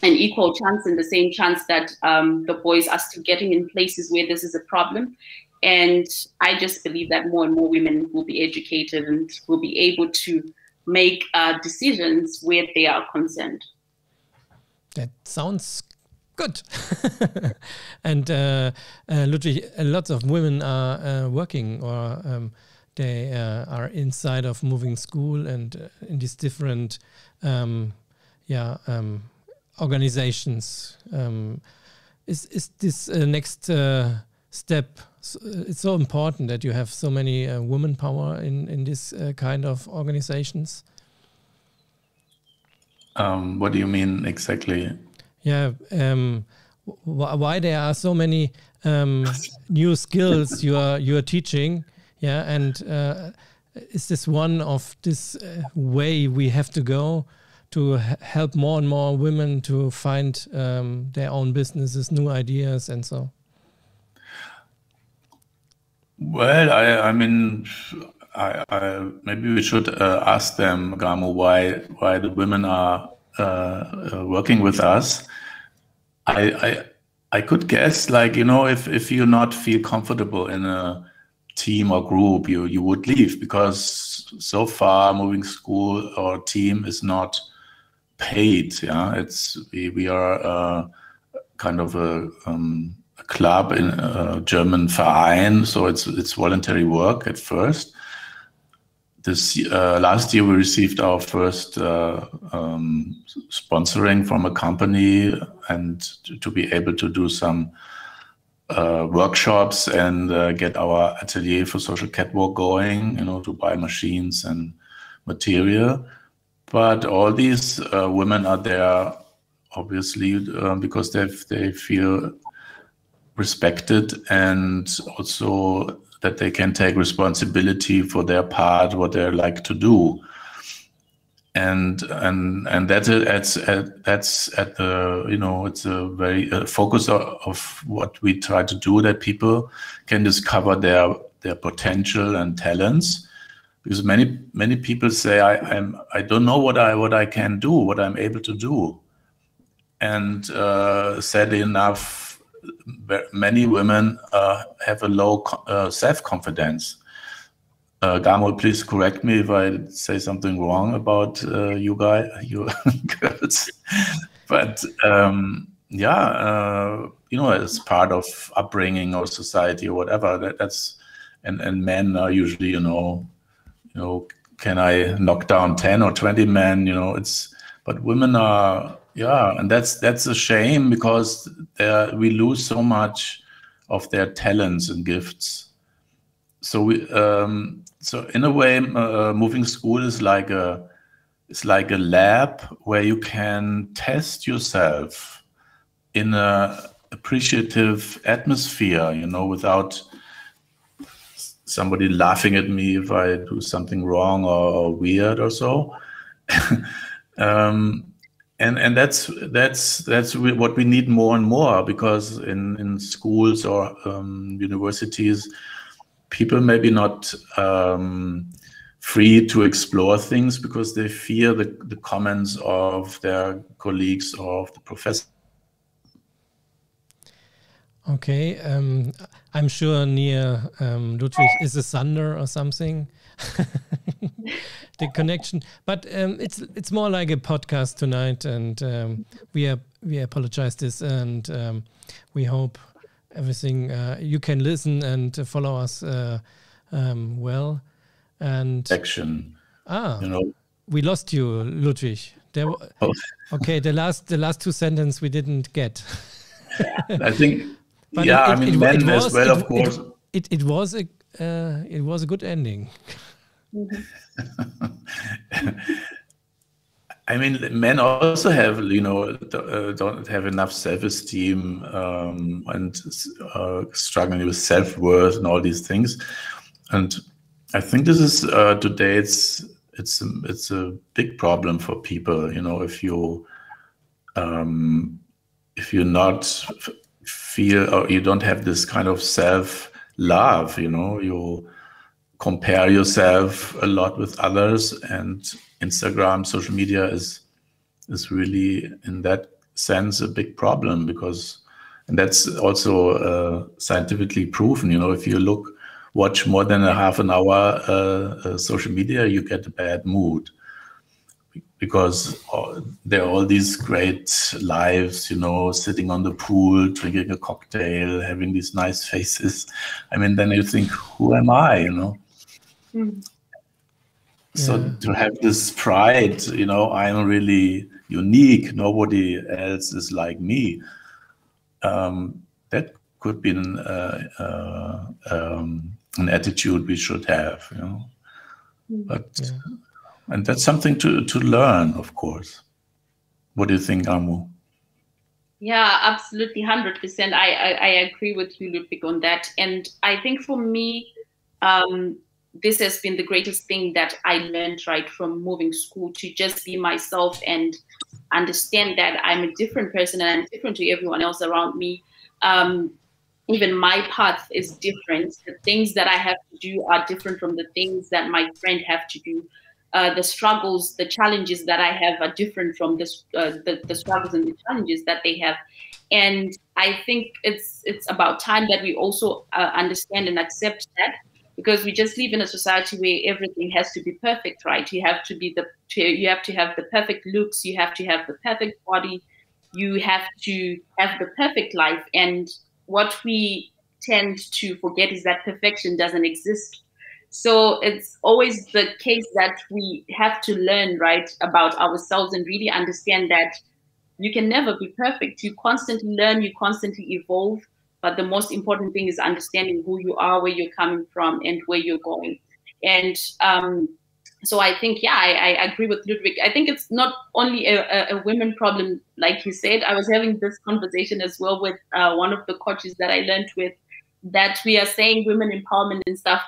equal chance and the same chance that the boys are still getting in places where this is a problem. And I just believe that more and more women will be educated and will be able to make decisions where they are concerned. That sounds good. And Ludwig, lots of women are working, or they are inside of Moving School and in these different organizations. Is this next step? It's so important that you have so many women power in this kind of organizations. What do you mean exactly? Yeah, why there are so many new skills you are teaching? Yeah, and is this one of this way we have to go to help more and more women to find their own businesses, new ideas, and so? Well, I mean, maybe we should ask them, Gamu, why the women are working with us. I could guess, like, you know, if you not feel comfortable in a team or group, you would leave, because so far moving school or team is not paid. Yeah, we are kind of a club in a German Verein, so it's voluntary work at first. This last year we received our first sponsoring from a company, and to be able to do some workshops and get our atelier for social catwalk going, you know, to buy machines and material. But all these women are there, obviously, because they feel respected, and also that they can take responsibility for their part, what they like to do, and that's at the, you know, it's a very focus of what we try to do, that people can discover their potential and talents, because many people say I don't know what I can do, what I'm able to do, and sadly enough, many women have a low self-confidence. Gamo, please correct me if I say something wrong about you girls. But yeah, you know, as part of upbringing or society or whatever, that's and men are usually, you know, can I knock down 10 or 20 men? You know, but women are. Yeah, and that's a shame, because we lose so much of their talents and gifts. So so in a way, moving school is like a lab where you can test yourself in a appreciative atmosphere, you know, without somebody laughing at me if I do something wrong or weird or so. And that's what we need more and more, because in schools or universities, people may be not free to explore things because they fear the comments of their colleagues or of the professor. Okay, I'm sure near Ludwig is a thunder or something. The connection, but it's more like a podcast tonight, and we apologize this, and we hope everything you can listen and follow us well. And Action. You know, we lost you, Ludwig. Okay, the last two sentences we didn't get. I think. But yeah, I mean, men as well, of course. It was a good ending. I mean, men also have, you know, don't have enough self-esteem and struggling with self-worth and all these things. And I think this is today. It's a big problem for people. You know, if you not feel, or you don't have this kind of self-love, you know, you compare yourself a lot with others, and Instagram, social media is really, in that sense, a big problem, because, and that's also scientifically proven. You know, if you watch more than a half an hour social media, you get a bad mood, because there are all these great lives, you know, sitting on the pool, drinking a cocktail, having these nice faces. I mean, then you think, who am I, you know? So to have this pride, you know, I'm really unique, nobody else is like me, that could be an attitude we should have, you know. But and that's something to learn, of course. What do you think, Amu? Yeah, absolutely, 100%. I agree with you, Ludwig, on that. And I think for me, this has been the greatest thing that I learned right from moving school, to just be myself and understand that I'm a different person and I'm different to everyone else around me. Even my path is different. The things that I have to do are different from the things that my friend have to do. The struggles, the challenges that I have are different from the struggles and the challenges that they have. And I think it's about time that we also understand and accept that, because we just live in a society where everything has to be perfect, right? You have to have the perfect looks, you have to have the perfect body, you have to have the perfect life. And what we tend to forget is that perfection doesn't exist. So it's always the case that we have to learn, right, about ourselves and really understand that you can never be perfect. You constantly learn, you constantly evolve. But the most important thing is understanding who you are, where you're coming from, and where you're going. And so I think, yeah, I agree with Ludwig. I think it's not only a women problem, like he said. I was having this conversation as well with one of the coaches that I learned with, that we are saying women empowerment and stuff.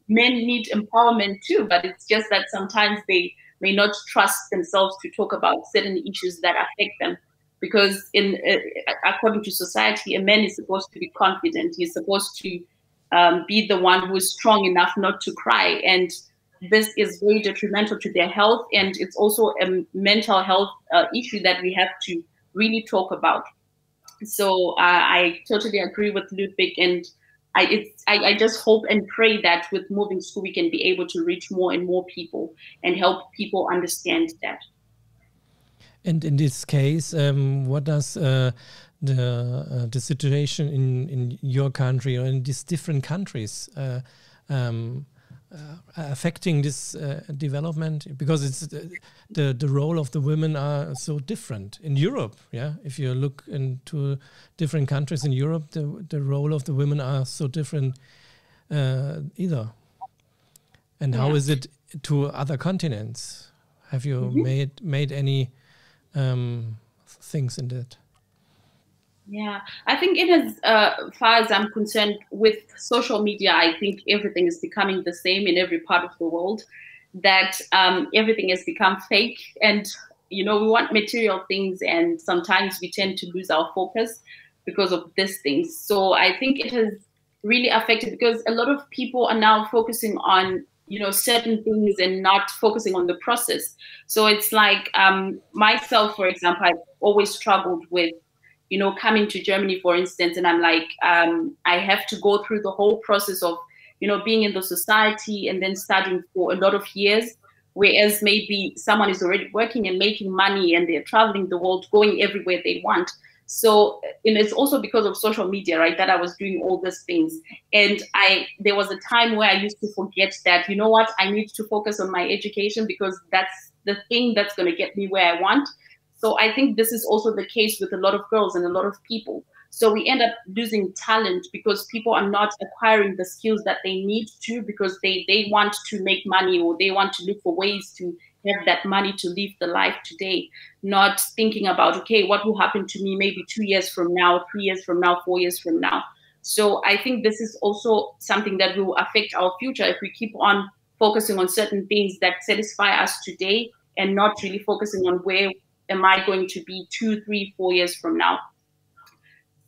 Men need empowerment too, but it's just that sometimes they may not trust themselves to talk about certain issues that affect them. Because according to society, a man is supposed to be confident. He's supposed to be the one who is strong enough not to cry. And this is very detrimental to their health. And it's also a mental health issue that we have to really talk about. So I totally agree with Ludwig. And I just hope and pray that with moving school, we can be able to reach more and more people and help people understand that. And in this case, what does the situation in your country or in these different countries affecting this development? Because it's the role of the women are so different in Europe. Yeah, if you look into different countries in Europe, the role of the women are so different either. And how is it to other continents? Have you made any things in that? Yeah, I think it is, far as I'm concerned, with social media, I think everything is becoming the same in every part of the world, that everything has become fake. And, you know, we want material things, and sometimes we tend to lose our focus because of these things. So I think it has really affected, because a lot of people are now focusing on, you know, certain things and not focusing on the process. So it's like myself, for example, I've always struggled with, you know, coming to Germany, for instance, and I'm like, I have to go through the whole process of, you know, being in the society and then studying for a lot of years, whereas maybe someone is already working and making money and they're traveling the world, going everywhere they want. So, and it's also because of social media, right, that I was doing all these things. And there was a time where I used to forget that, you know what, I need to focus on my education, because that's the thing that's going to get me where I want. So I think this is also the case with a lot of girls and a lot of people. So we end up losing talent because people are not acquiring the skills that they need to, because they want to make money, or they want to look for ways to have that money to live the life today, not thinking about, okay, what will happen to me maybe 2 years from now, 3 years from now, 4 years from now. So I think this is also something that will affect our future if we keep on focusing on certain things that satisfy us today and not really focusing on where am I going to be 2, 3, 4 years from now.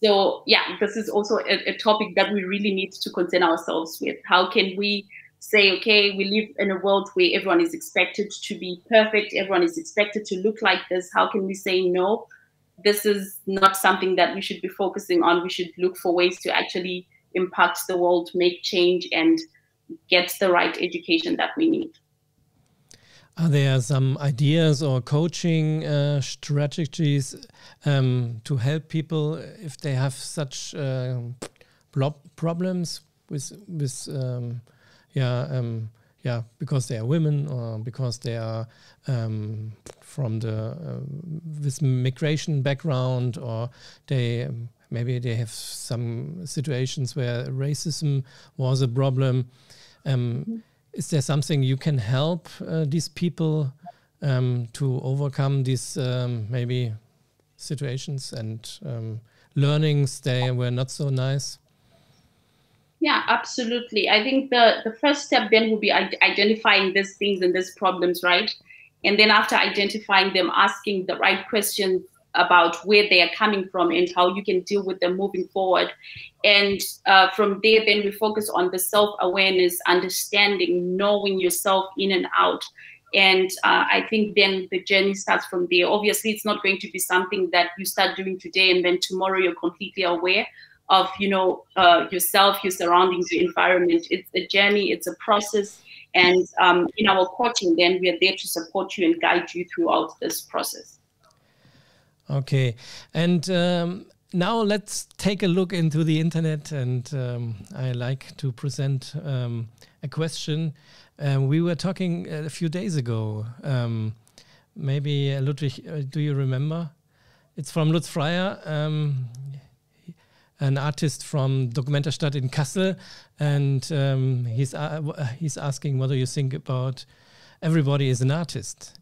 So yeah, this is also a topic that we really need to concern ourselves with. How can we say, okay, we live in a world where everyone is expected to be perfect, everyone is expected to look like this. How can we say, no, this is not something that we should be focusing on. We should look for ways to actually impact the world, make change, and get the right education that we need. Are there some ideas or coaching strategies to help people if they have such problems with because they are women, or because they are from this migration background, or maybe they have some situations where racism was a problem. Is there something you can help these people to overcome these maybe situations and learnings they were not so nice? Yeah, absolutely. I think the first step then will be identifying these things and these problems, right? And then after identifying them, asking the right questions about where they are coming from and how you can deal with them moving forward. And from there, then we focus on the self-awareness, understanding, knowing yourself in and out. And I think then the journey starts from there. Obviously, it's not going to be something that you start doing today and then tomorrow you're completely aware of, yourself, your surroundings, your environment. It's a journey, it's a process. And in our coaching, then we are there to support you and guide you throughout this process. Okay. And now let's take a look into the internet. And I like to present a question. We were talking a few days ago. Maybe Ludwig, do you remember? It's from Lutz Freier, an artist from Dokumentarstadt in Kassel, and he's asking whether you think about everybody is an artist.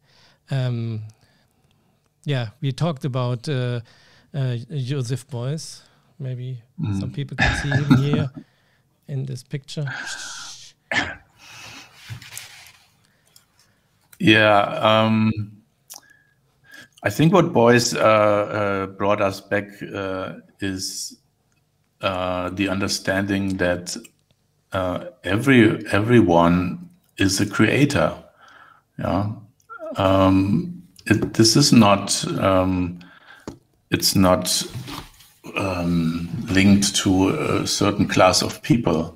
Yeah, we talked about Joseph Beuys. Maybe some people can see him here in this picture. Yeah, I think what Beuys brought us back is the understanding that everyone is a creator. Yeah, this is not. It's not linked to a certain class of people.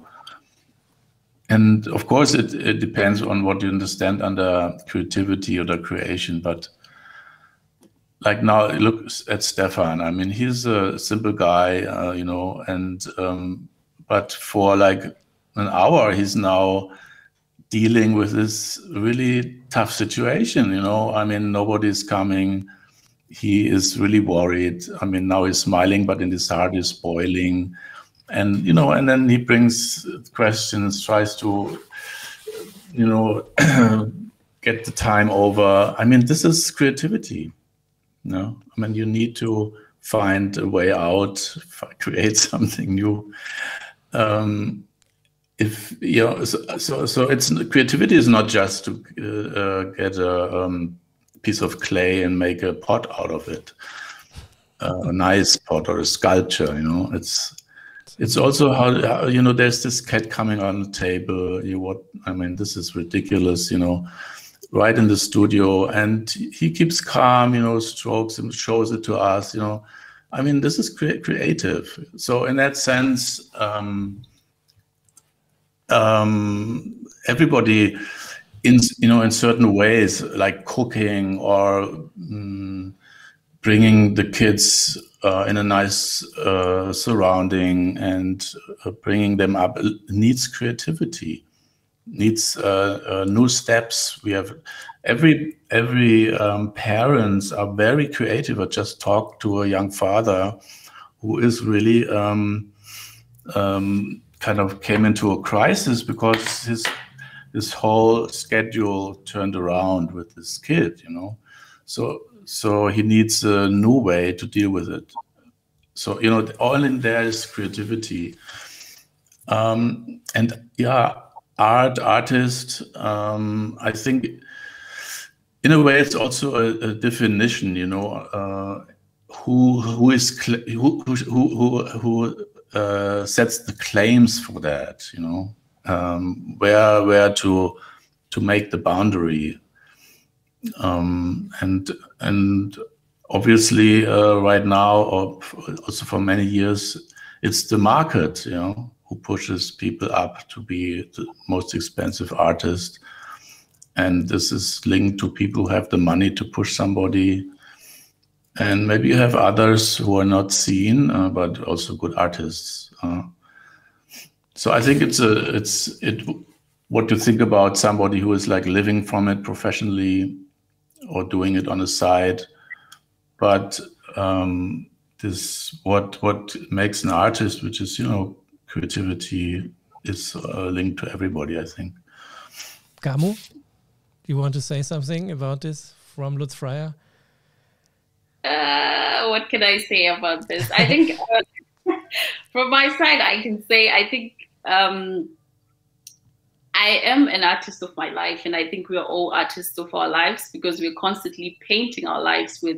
And of course, it depends on what you understand under creativity or the creation. But like now, look at Stefan. I mean, he's a simple guy, and but for like an hour, he's now dealing with this really tough situation. I mean, nobody's coming. He is really worried. I mean, now he's smiling, but in his heart he's boiling. And, and then he brings questions, tries to, get the time over. I mean, this is creativity. I mean, you need to find a way out, create something new. So it's creativity is not just to get a piece of clay and make a pot out of it, a nice pot or a sculpture. It's also how there's this cat coming on the table. This is ridiculous. Right in the studio, and he keeps calm. Strokes and shows it to us. I mean, this is creative. So in that sense, everybody, in certain ways, like cooking or bringing the kids in a nice surrounding and bringing them up, needs creativity, needs new steps. We have every parents are very creative. I just talked to a young father who is really kind of came into a crisis because his whole schedule turned around with this kid, So he needs a new way to deal with it. So, all in there is creativity. And yeah, artist, I think in a way it's also a definition, who sets the claims for that, where to make the boundary. And obviously right now, or also for many years, it's the market, who pushes people up to be the most expensive artist. And this is linked to people who have the money to push somebody. And maybe you have others who are not seen, but also good artists. So I think it's what you think about somebody who is like living from it professionally or doing it on the side. But this what makes an artist, which is creativity, is linked to everybody, I think. Gamu, do You want to say something about this from Lutz Fryer? What can I say about this? I think from my side, I can say I think I am an artist of my life, and I think we are all artists of our lives because we're constantly painting our lives with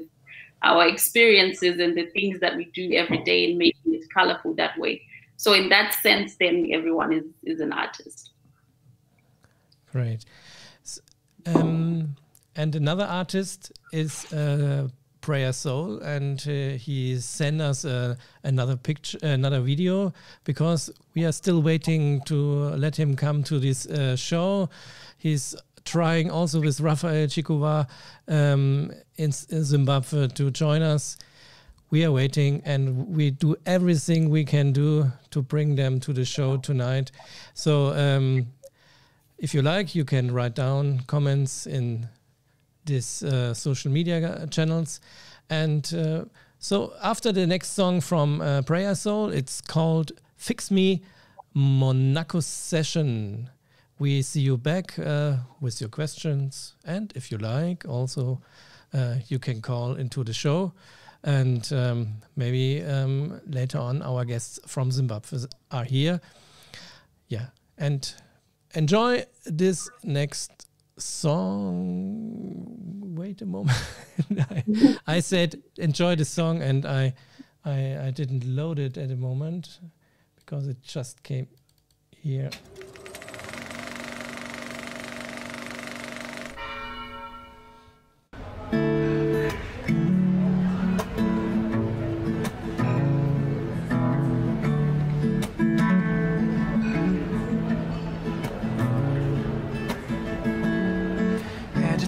our experiences and the things that we do every day and making it colorful that way. So in that sense, then everyone is an artist. Great. And another artist is PrayerSoul, and he sent us another picture, another video, because we are still waiting to let him come to this show. He's trying also with Rapahael Chikukwa in Zimbabwe to join us. We are waiting, and we do everything we can do to bring them to the show tonight. So if you like, you can write down comments in this social media channels. And so after the next song from PrayerSoul, it's called Fix Me Monaco Session. We see you back with your questions, and if you like, also you can call into the show, and maybe later on our guests from Zimbabwe are here. Yeah, and enjoy this next song. Wait a moment. I said enjoy the song, and I didn't load it at the moment because it just came here.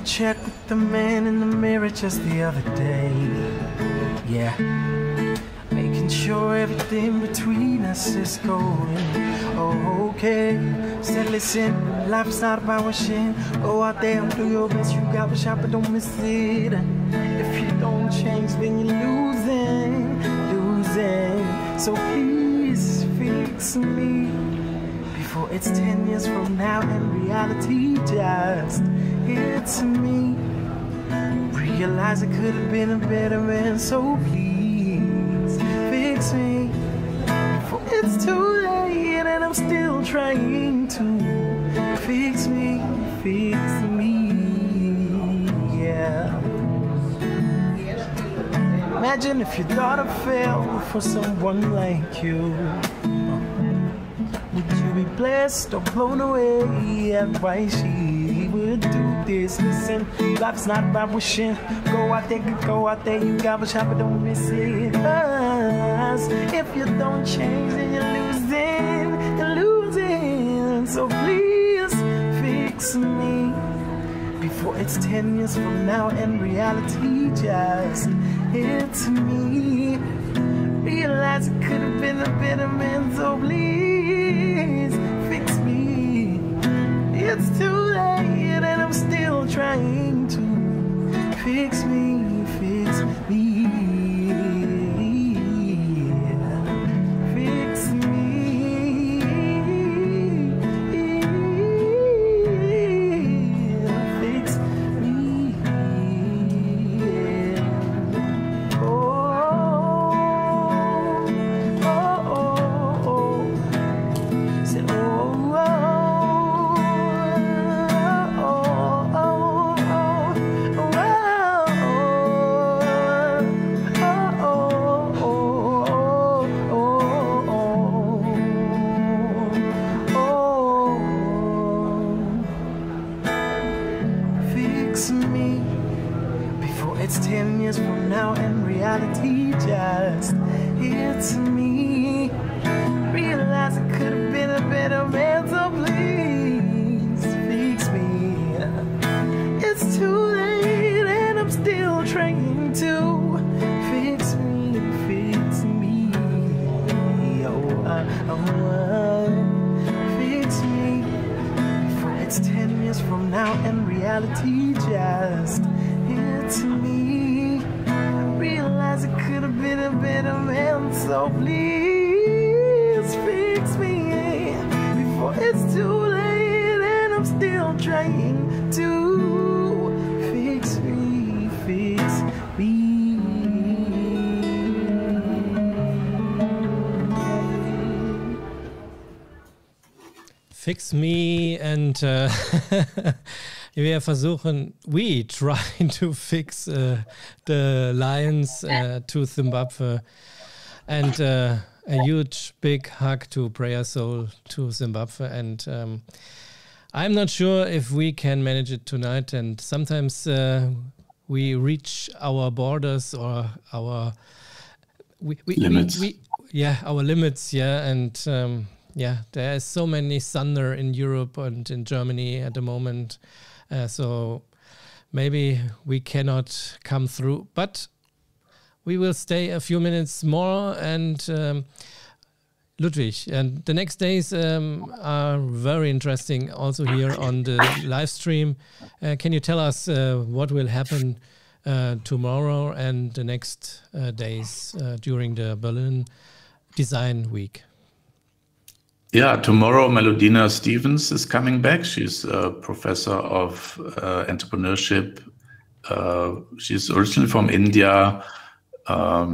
Check with the man in the mirror just the other day. Yeah, making sure everything between us is going okay. Said listen, life's not about wishing. Go out there and do your best. You got to shop, but don't miss it. If you don't change, then you're losing. So please fix me before it's 10 years from now and reality just hits me. Realize I could have been a better man, so please fix me before it's too late and I'm still trying to fix me, yeah. Imagine if your daughter fell for someone like you. Would you be blessed or blown away at why she would do this? Listen, life's not about wishing. Go out there, you got to shop, but don't miss it. 'Cause if you don't change, then you're losing. So please fix me before it's 10 years from now and reality just hits me. Realize it could have been a better man, so please fix me. It's too late and I'm still trying to fix me, fix me. Trying to Fix Me and we try to fix the lines to Zimbabwe, and a huge big hug to PrayerSoul to Zimbabwe. And I'm not sure if we can manage it tonight, and sometimes we reach our borders or our limits. Our limits, and there is so many thunder in Europe and in Germany at the moment, so maybe we cannot come through, but we will stay a few minutes more. And Ludwig, and the next days are very interesting also here on the live stream. Can you tell us what will happen tomorrow and the next days during the Berlin Design Week? Yeah, tomorrow Melodina Stevens is coming back. She's a professor of entrepreneurship. She's originally from India.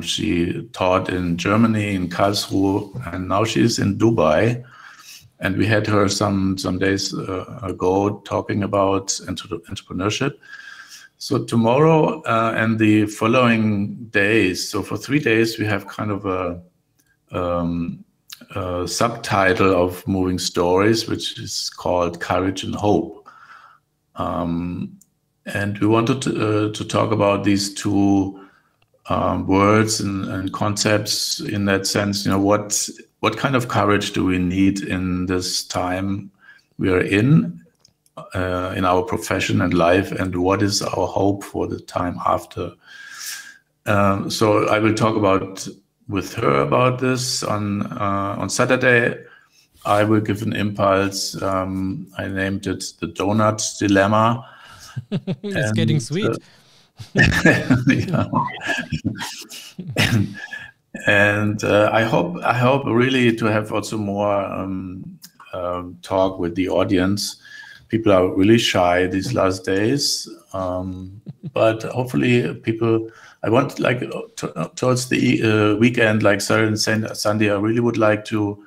She taught in Germany, in Karlsruhe, and now she's in Dubai. And we had her some days ago talking about entrepreneurship. So tomorrow and the following days, so for 3 days, we have kind of a subtitle of Moving Stories, which is called Courage and Hope. And we wanted to talk about these two words and concepts in that sense. You know, what kind of courage do we need in this time we are in our profession and life, and what is our hope for the time after? So I will talk with her about this on Saturday. I will give an impulse. I named it the Donut Dilemma. It's getting sweet. And I hope really to have also more talk with the audience. People are really shy these last days, but hopefully people. I want, like, towards the weekend, like Saturday and Sunday, I really would like to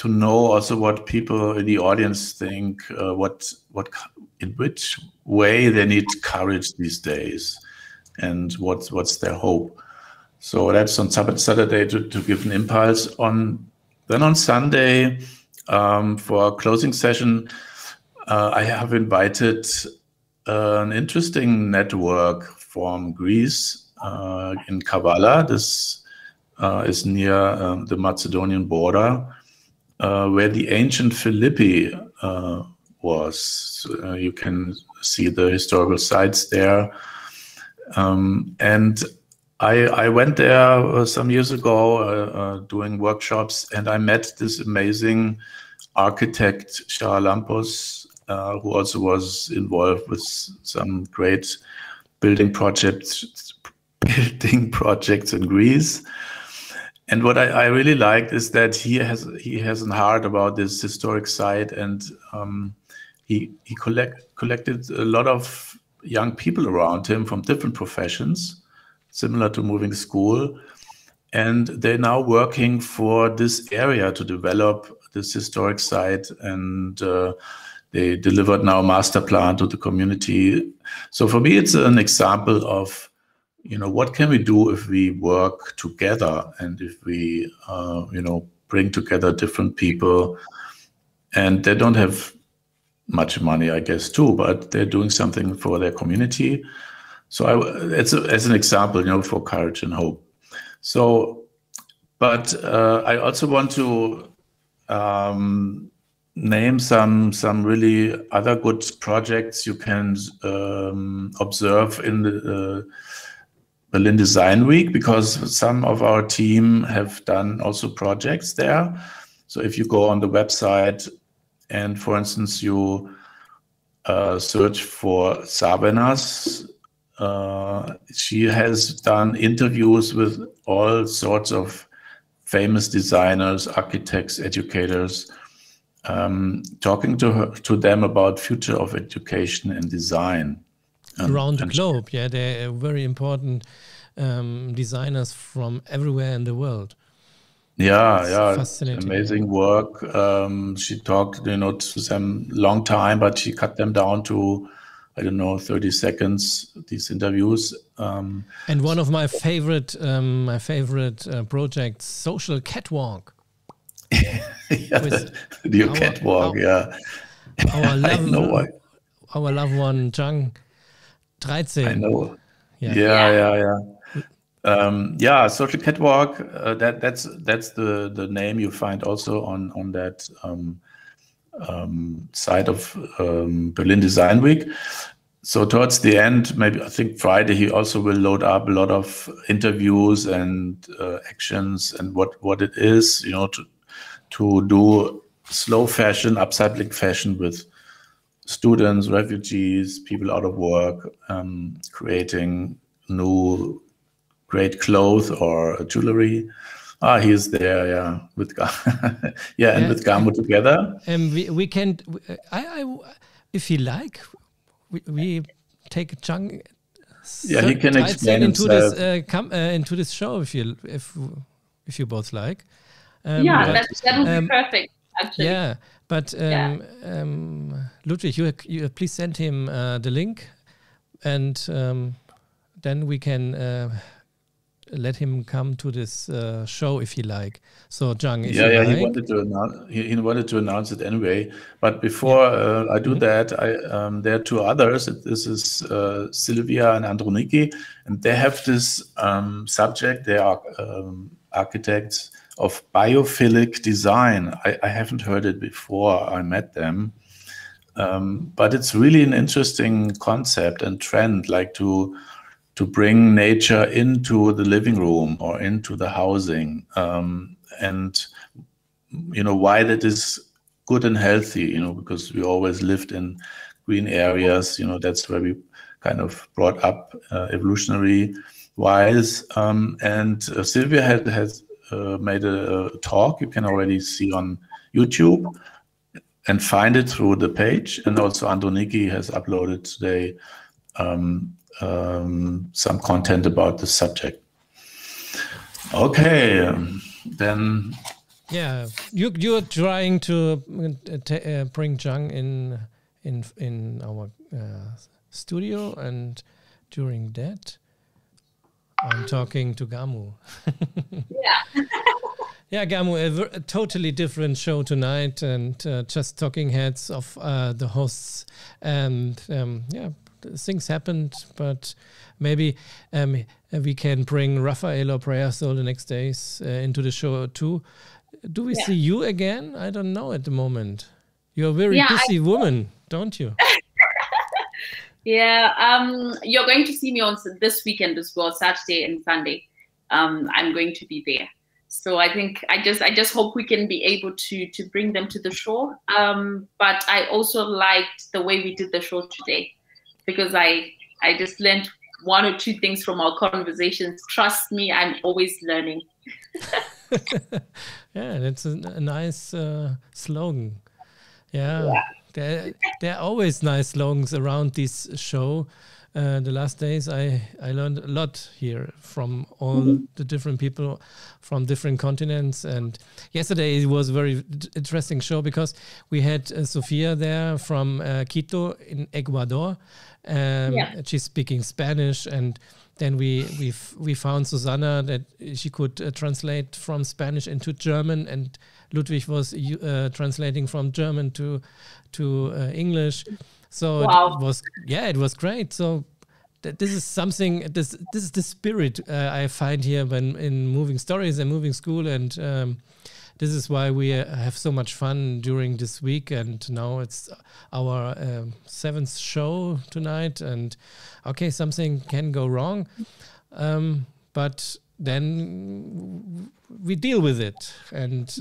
know also what people in the audience think, in which way they need courage these days, and what's their hope. So that's on Saturday to give an impulse. Then on Sunday, for a closing session, I have invited an interesting network from Greece in Kavala. This is near the Macedonian border, where the ancient Philippi was. So, you can see the historical sites there. And I went there some years ago doing workshops, and I met this amazing architect, Charalampos, who also was involved with some great building projects in Greece. And what I really liked is that he has a heart about this historic site, and he collected a lot of young people around him from different professions, similar to Moving School, and they're now working for this area to develop this historic site, and they delivered now a master plan to the community. So for me, it's an example of, what can we do if we work together, and if we, bring together different people, and they don't have much money, I guess, too, but they're doing something for their community. So it's as an example, for courage and hope. So, but I also want to name some really other good projects you can observe in the Berlin Design Week, because some of our team have done also projects there. So if you go on the website and, for instance, you search for Sabenas, she has done interviews with all sorts of famous designers, architects, educators, talking to them about future of education and design. Around the globe, yeah, they're very important designers from everywhere in the world. Yeah, Fascinating. amazing work. She talked, to them long time, but she cut them down to, I don't know, 30 seconds. These interviews. And one of my favorite projects, Social Catwalk. Your catwalk, yeah. Our I know why. Our loved one, Chang, 13. I know. Yeah. Yeah, Social Catwalk. That's the name you find also on that site of Berlin Design Week. So towards the end, maybe I think Friday, he also will load up a lot of interviews and actions and what it is, to do slow fashion, upcycling fashion with students, refugees, people out of work, creating new great clothes or jewelry. He's there, yeah, with and with Gamu together. We can, if you like, we take Chang. Yeah, he can explain into himself. into this show if you both like. That would be perfect. Actually. Yeah, but Ludwig, you please send him the link, and then we can let him come to this show if he like. So, Zhang, if you like. He wanted to announce it anyway. But before I do that, there are two others. This is Sylvia and Androniki, and they have this subject. They are architects of biophilic design. I haven't heard it before I met them. But it's really an interesting concept and trend, like to bring nature into the living room or into the housing, and why that is good and healthy. Because we always lived in green areas. That's where we kind of brought up evolutionary wise. And Sylvia has made a talk. You can already see on YouTube and find it through the page. And also Androniki has uploaded today some content about the subject. Okay, then. Yeah, you're trying to bring Zhang in our studio, and during that, I'm talking to Gamu. Yeah. Yeah, Gamu, a totally different show tonight, and just talking heads of the hosts, and things happened, but maybe we can bring Rapahael or PrayerSoul the next days into the show too. Do we see you again? I don't know at the moment. You're a very busy woman, don't you? You're going to see me on this weekend as well, Saturday and Sunday. I'm going to be there. So I think I just hope we can be able to bring them to the show. But I also liked the way we did the show today, because I just learned one or two things from our conversations. Trust me, I'm always learning. Yeah, that's a nice slogan. Yeah. There are always nice slogans around this show. The last days I learned a lot here from all the different people from different continents. And yesterday it was a very interesting show because we had Sofia there from Quito in Ecuador. She's speaking Spanish, and then we found Susanna that she could translate from Spanish into German, and Ludwig was translating from German to English. So it was great. So this is something. This is the spirit I find here when in Moving Stories and Moving School, and this is why we have so much fun during this week. And now it's our 7th show tonight. And okay, something can go wrong, but then we deal with it. And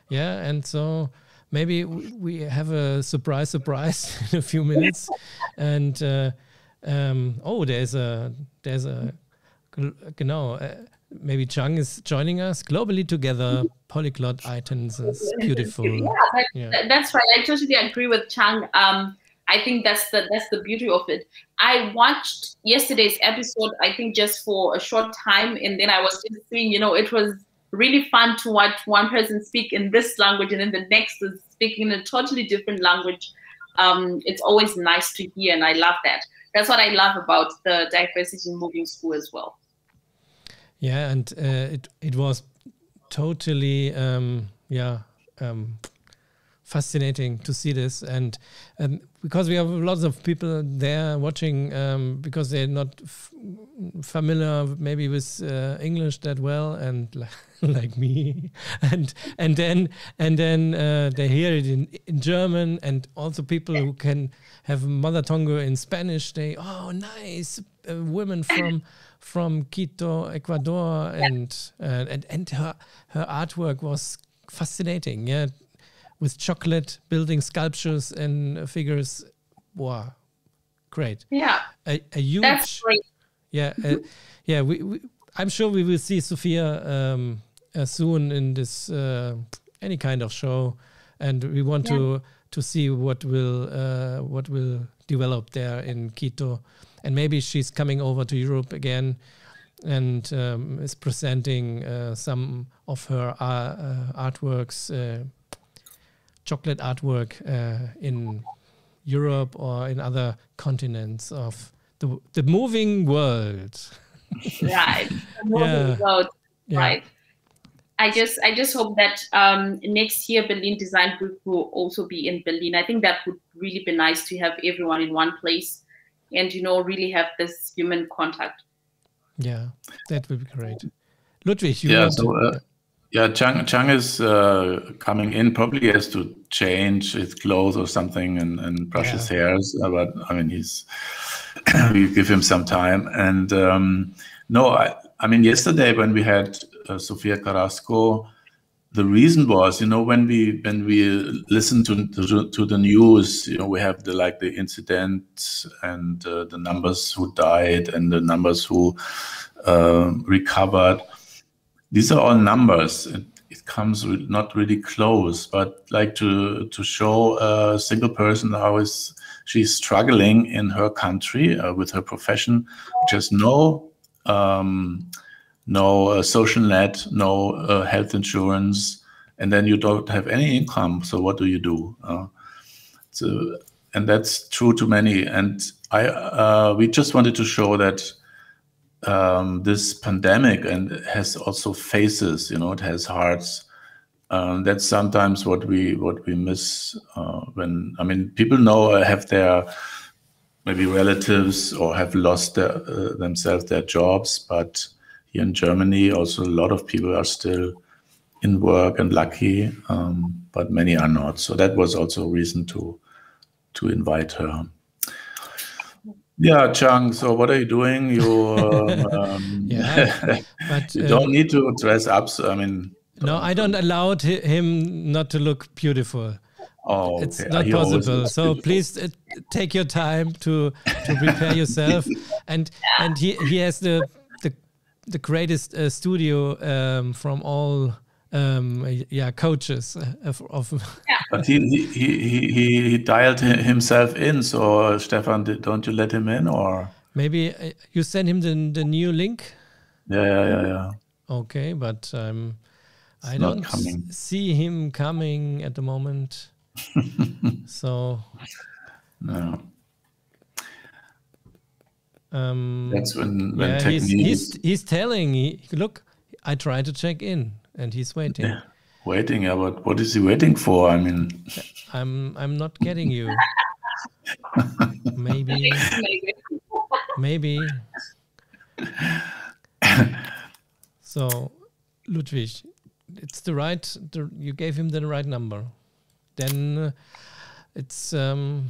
and so maybe we have a surprise in a few minutes. And there's a maybe Chang is joining us. Globally together, polyglot items is beautiful. That's right. I totally agree with Chang. I think that's the beauty of it. I watched yesterday's episode, I think just for a short time, and then I was just seeing, it was really fun to watch one person speak in this language and then the next is speaking in a totally different language. It's always nice to hear, and I love that. That's what I love about the diversity in moving school as well. Yeah, and it was totally fascinating to see this, and because we have lots of people there watching, because they're not familiar maybe with English that well, and like me, and then they hear it in German, and also people who can have mother tongue in Spanish. They nice, women from Quito, Ecuador, and her artwork was fascinating. Yeah. With chocolate, building sculptures and figures. Wow, great! Yeah, a huge. That's great. Yeah, we I'm sure we will see Sophia soon in this any kind of show, and we want to see what will develop there in Quito, and maybe she's coming over to Europe again, and is presenting some of her artworks. Chocolate artwork in Europe or in other continents of the moving world. Right, the moving world. Yeah. Right. I just hope that next year Berlin Design Group will also be in Berlin. I think that would really be nice to have everyone in one place, and really have this human contact. Yeah, that would be great. Ludwig, Chang is coming in. Probably he has to change his clothes or something and brush his hairs. But I mean, we give him some time. And I mean, yesterday when we had Sofia Carrasco, the reason was, when we listen to the news, we have the incident and the numbers who died and the numbers who recovered. These are all numbers. It comes not really close, but to show a single person how she's struggling in her country with her profession, which has no social net, no health insurance, and then you don't have any income. So what do you do? And that's true to many. And we just wanted to show that. This pandemic and has also faces, it has hearts. That's sometimes what we miss when people have their maybe relatives or have lost themselves their jobs, but here in Germany also a lot of people are still in work and lucky, but many are not. So that was also a reason to invite her. Yeah, Chang, so what are you doing? You but you don't need to dress up. So, I mean, no, I don't allow him not to look beautiful. Oh, okay. It's not possible. So please take your time to prepare yourself. And he has the greatest studio from all coaches But he dialed himself in. So Stefan, don't you let him in, or maybe you send him the new link? Yeah. Okay, but I don't see him coming at the moment. So no. That's when he's telling. Look, I tried to check in. And he's waiting. Yeah, waiting. Yeah, but what is he waiting for? I mean, I'm not getting you. Maybe. So, Ludwig, it's you gave him the right number. Then it's I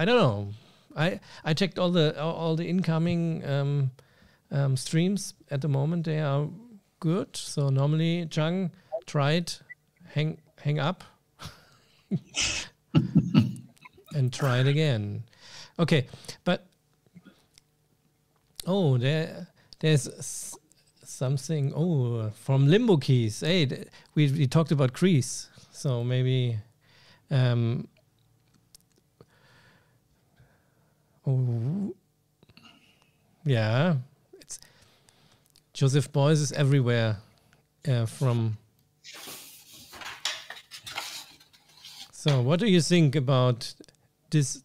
don't know. I checked all the incoming streams at the moment. They are good. So normally Chang tried hang up and try it again. Okay, but there's something from Limbo Keys. Hey, we talked about Greece, so maybe Joseph Beuys is everywhere from. So what do you think about this?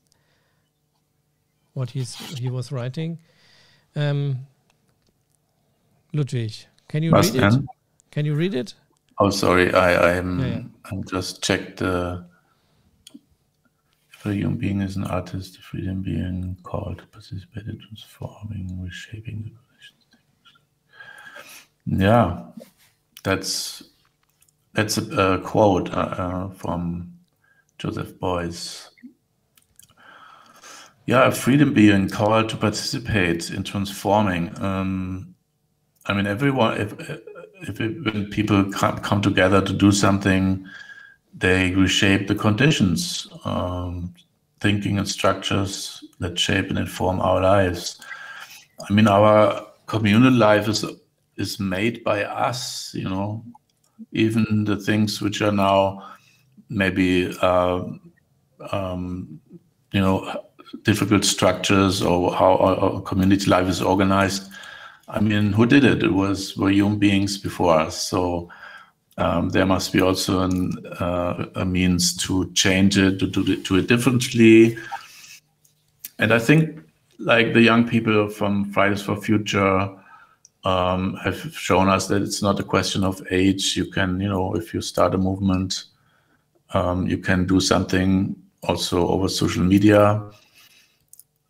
What he was writing? Ludwig, can you read it? Can you read it? Oh, sorry, I'm just checked if a human being is an artist, a freedom being called to participate in transforming, reshaping the conditions. Yeah, that's a quote from Joseph Beuys. Yeah, a freedom being called to participate in transforming. I mean, everyone, when people come together to do something, they reshape the conditions, thinking and structures that shape and inform our lives. I mean, our communal life is made by us, you know, even the things which are now maybe, you know, difficult structures or how our community life is organized. I mean, who did it? It were human beings before us. So there must be also a means to change it, to do it differently. And I think, like the young people from Fridays for Future have shown us that it's not a question of age. You can, you know, if you start a movement, you can do something also over social media.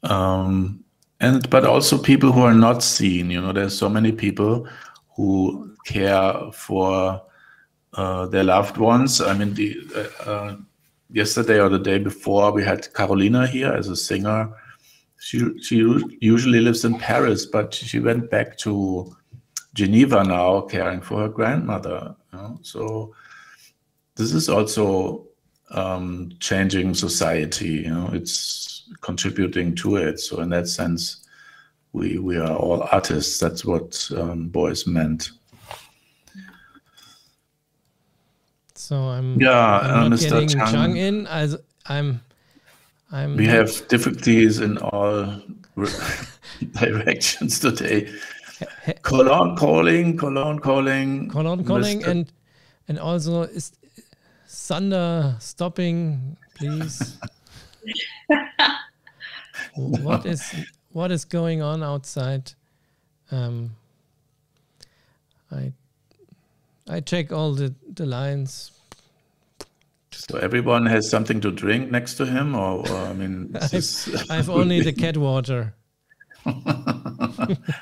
But also people who are not seen, you know, there's so many people who care for their loved ones. I mean, yesterday or the day before, we had Carolina here as a singer. She usually lives in Paris, but she went back to Geneva now, caring for her grandmother. You know? So this is also changing society. You know, it's contributing to it. So in that sense, we are all artists. That's what Beuys meant. So I'm not Mr. getting Chang, Chang in. I'm we have difficulties in all directions today. Cologne calling, Mr. and also is Sander stopping, please? What is going on outside? I check all the lines. So everyone has something to drink next to him, or I mean, I've only the cat water.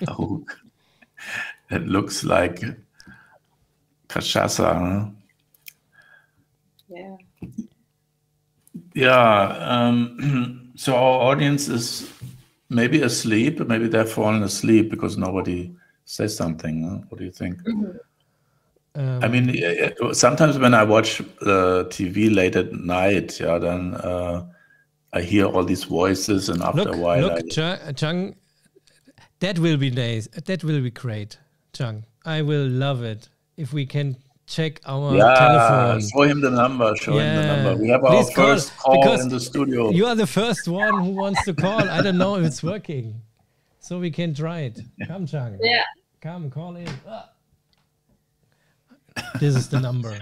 Oh, it looks like cachaça. Huh? Yeah. Yeah. So our audience is maybe asleep. Maybe they're fallen asleep because nobody says something. Huh? What do you think? I mean, sometimes when I watch TV late at night, then I hear all these voices, and after a while, Chang, that will be nice. That will be great, Chang. I will love it if we can check our telephone. Show him the number. We have our first call in the studio. You are the first one who wants to call. I don't know if it's working, so we can try it. Come, Chang. Yeah. Come, call in. This is the number.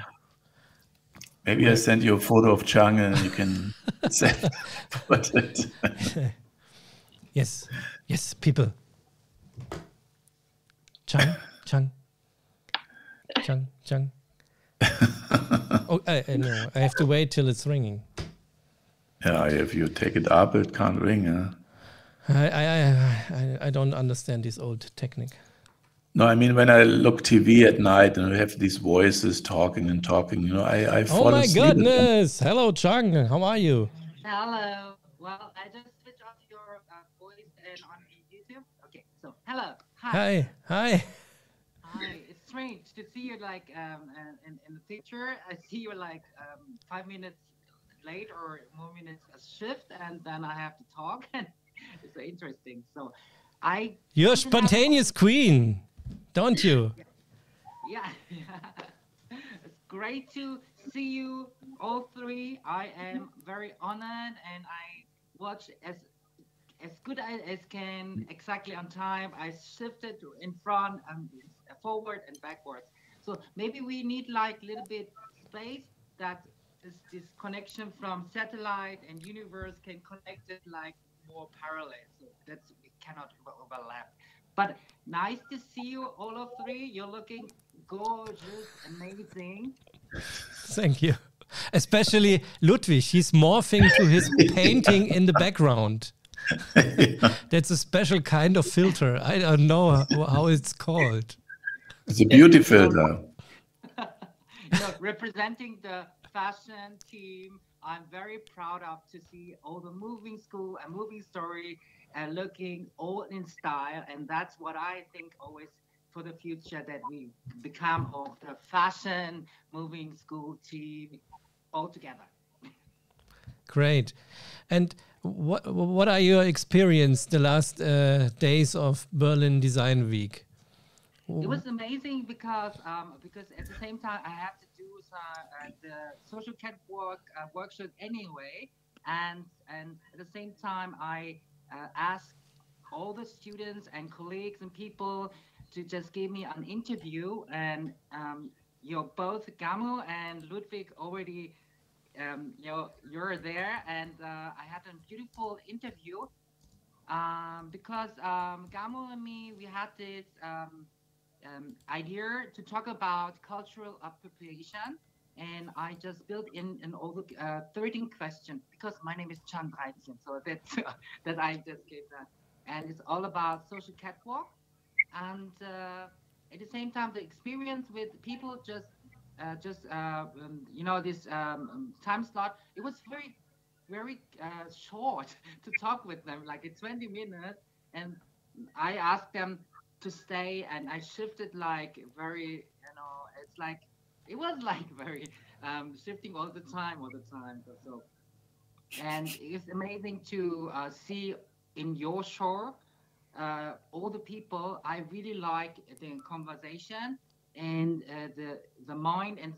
Maybe I send you a photo of Chang and you can put it. Yes, people. Chang. Oh, no, I have to wait till it's ringing. Yeah, if you take it up, it can't ring. I don't understand this old technique. No, I mean, when I look TV at night and we have these voices talking, you know, I fall asleep. Oh my goodness! Hello, Chang. How are you? Hello. Well, I just switched off your voice on YouTube. Okay, so hello. Hi. Hi. It's strange to see you like in the picture. I see you like 5 minutes late or more minutes a shift, and then I have to talk. And it's so interesting. So you're a spontaneous queen, don't you? Yeah. It's great to see you all three. I am very honored, and I watch as good as can, exactly on time. I shifted in front and forward and backwards. So maybe we need like a little bit space that this connection from satellite and universe can connect it like more parallel. So that's we cannot overlap. But nice to see you, all of three. You're looking gorgeous, amazing. Thank you. Especially Ludwig, he's morphing to his painting in the background. That's a special kind of filter. I don't know how it's called. It's a beauty filter. Representing the fashion team, I'm very proud of to see all the moving school and moving story and looking all in style. And that's what I think always for the future, that we become of the fashion moving school team all together. Great. And what are your experience the last days of Berlin Design Week? It was amazing because at the same time I have to do the social catwalk workshop anyway, and at the same time I asked all the students and colleagues and people to just give me an interview, and you're both Gamu and Ludwig already you're there, and I had a beautiful interview because Gamu and me, we had this idea to talk about cultural appropriation, and I just built in all the 13 questions because my name is Chan Breitchen, so that's that I just gave that, and it's all about social catwalk, and at the same time the experience with people just this time slot, it was very short to talk with them, like it's 20 minutes, and I asked them to stay, and I shifted like very, it's like it was like very shifting all the time. So, and it's amazing to see in your show all the people. I really like the conversation and the mind and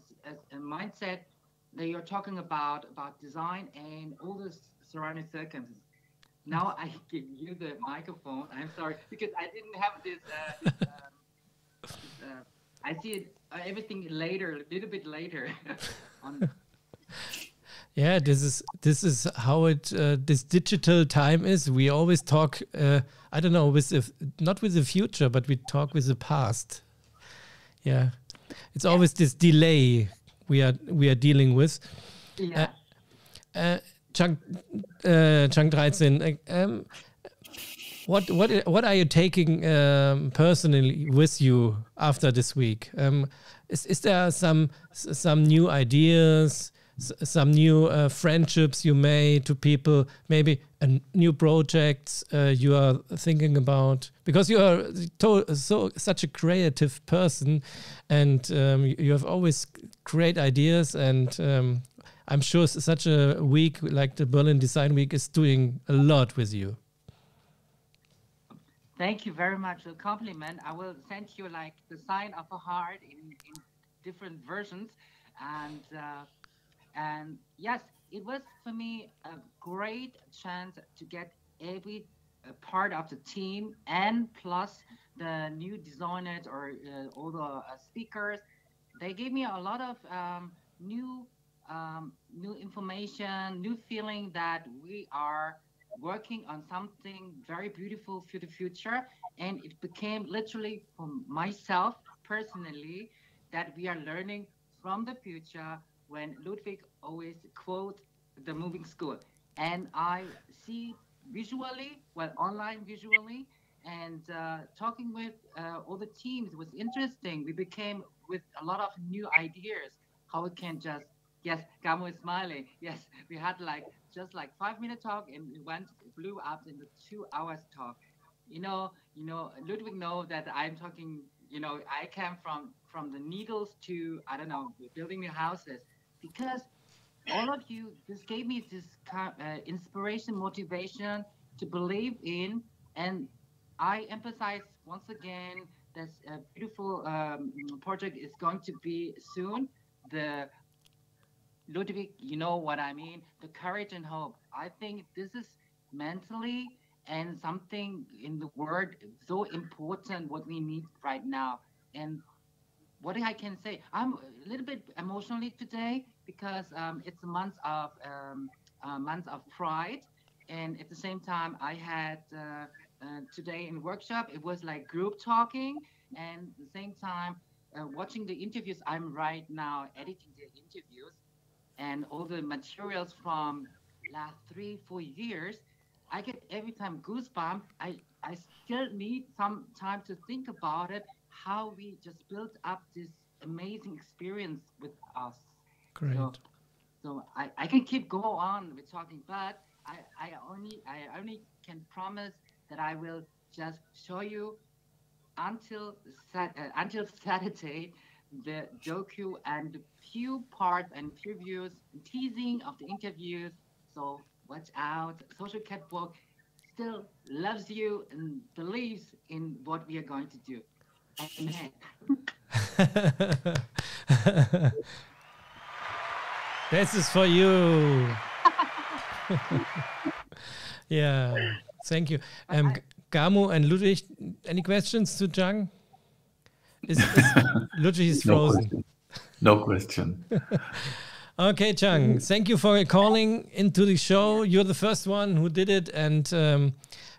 mindset that you're talking about design and all the surrounding circumstances. Now I give you the microphone. I'm sorry because I didn't have this. I see it, everything later, a little bit later. Yeah, this is how it this digital time is. We always talk. I don't know, not with the future, but we talk with the past. Yeah, it's always this delay we are dealing with. Yeah. Chang 13, what are you taking personally with you after this week? Is there some new ideas, some new friendships you made to people, maybe new projects you are thinking about? Because you are such a creative person, and you have always great ideas, and I'm sure such a week like the Berlin Design Week is doing a lot with you. Thank you very much for the compliment. I will send you like the sign of a heart in different versions, and yes, it was for me a great chance to get every part of the team, and plus the new designers or all the speakers. They gave me a lot of new information, new feeling that we are working on something very beautiful for the future. And it became literally for myself personally that we are learning from the future, when Ludwig always quote the moving school. And I see visually, online visually, and talking with all the teams was interesting. We became with a lot of new ideas, how we can just, yes, Gamu is smiling. Yes, we had just 5-minute talk, and it blew up in the 2 hours talk. Ludwig know that I'm talking. I came from the needles to, I don't know, building the houses, because all of you just gave me this inspiration, motivation to believe in, and I emphasize once again this beautiful project is going to be soon. The Ludwig, you know what I mean? The courage and hope. I think this is mentally and something in the word so important what we need right now. And what I can say, I'm a little bit emotionally today because it's a month of pride, and at the same time I had today in workshop it was like group talking, and at the same time watching the interviews. I'm right now editing the interviews, and all the materials from last 3-4 years. I get every time goosebumps. I still need some time to think about it, how we just built up this amazing experience with us. Great. So I can keep go on with talking, but I only can promise that I will just show you until Saturday the docu and the few parts and previews, teasing of the interviews. So watch out. Social Catwalk still loves you and believes in what we are going to do. Amen. This is for you. Yeah, thank you. Gamu and Ludwig, any questions to Chang? Ludwig is frozen. No question. Okay, Chang, thank you for calling into the show. You're the first one who did it, and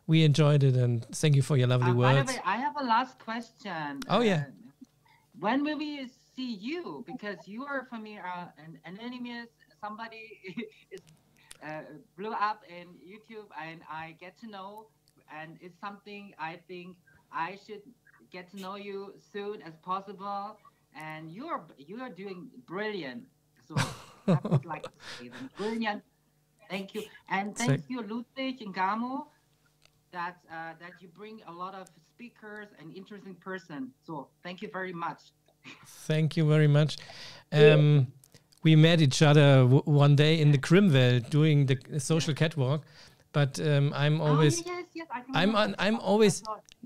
we enjoyed it. And thank you for your lovely By the words. way, I have a last question. Oh, yeah. When will we see you? Because you are for me an anonymous, somebody is blew up in YouTube, and I get to know, and it's something I think I should get to know you soon as possible. And you are doing brilliant. So I would like to say them. Brilliant. Thank you. And thank you, Ludwig and Gamu, that you bring a lot of speakers and interesting person. So thank you very much. Thank you very much. We met each other one day in the Krimwelt doing the social catwalk, but I'm always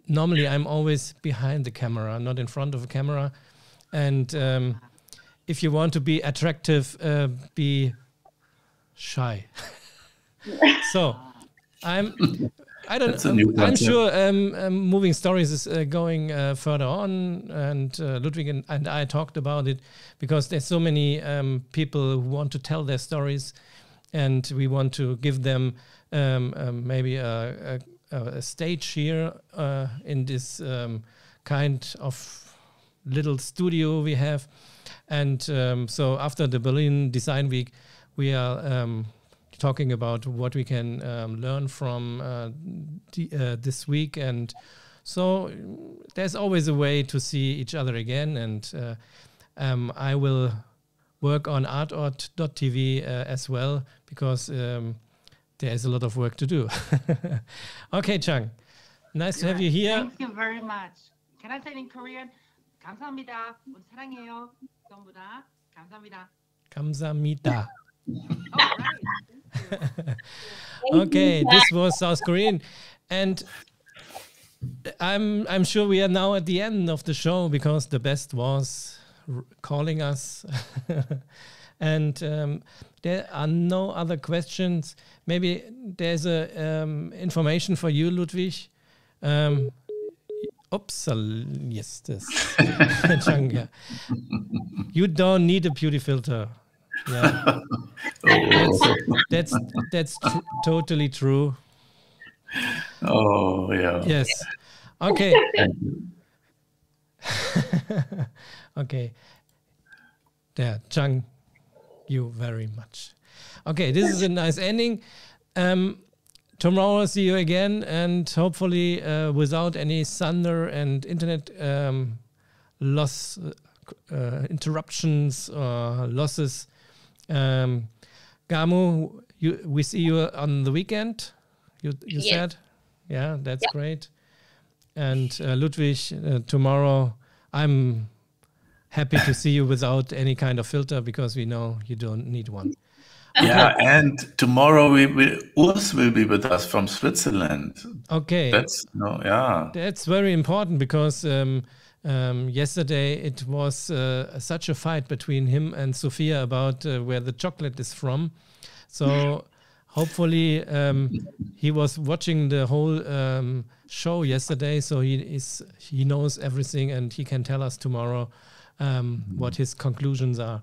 normally I'm always behind the camera, not in front of a camera. And if you want to be attractive, be shy. So I'm sure Moving Stories is going further on, and Ludwig and I talked about it because there's so many people who want to tell their stories, and we want to give them maybe a stage here in this kind of little studio we have. And so after the Berlin Design Week, we are talking about what we can learn from this week. And so there's always a way to see each other again. And I will work on art.tv as well, because there is a lot of work to do. Okay, Chang, nice to have you here. Thank you very much. Can I say it in Korean? 감사합니다. und 사랑해요. 전부 다 감사합니다. 감사합니다. All right. Okay, this was South Korean, and I'm sure we are now at the end of the show, because the best was calling us. And there are no other questions. Maybe there's a information for you, Ludwig. Oops, yes, this. Chang, you don't need a beauty filter. Yeah, that's totally true. Oh, yeah. Yes. Okay. Okay. There, Chang, you very much. Okay, this is a nice ending. Tomorrow, see you again, and hopefully without any thunder and internet loss, interruptions or losses. Gamu, we see you on the weekend. You said, yeah, that's great. And Ludwig, tomorrow, I'm happy to see you without any kind of filter, because we know you don't need one. Yeah, and tomorrow Urs will be with us from Switzerland. Okay, that's very important, because yesterday it was such a fight between him and Sophia about where the chocolate is from. So hopefully he was watching the whole show yesterday, so he knows everything and he can tell us tomorrow what his conclusions are.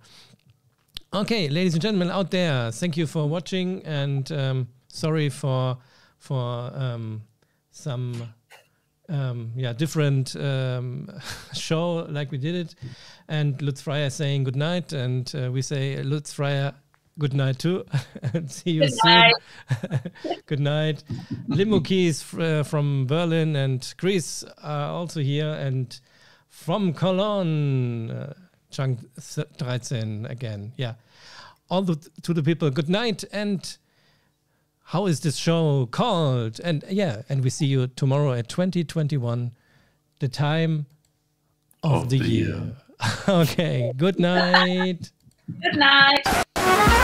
Okay, ladies and gentlemen out there, thank you for watching, and sorry for some different show like we did it. And Lutz Freier saying good night, and we say Lutz Freier good night too. And see you soon. Good night. Limo Keys from Berlin and Chris are also here, and from Cologne, Chang 13 again. Yeah. All to the people, good night. And how is this show called? And and we see you tomorrow at 2021, the time of the year. Okay, good night. Good night.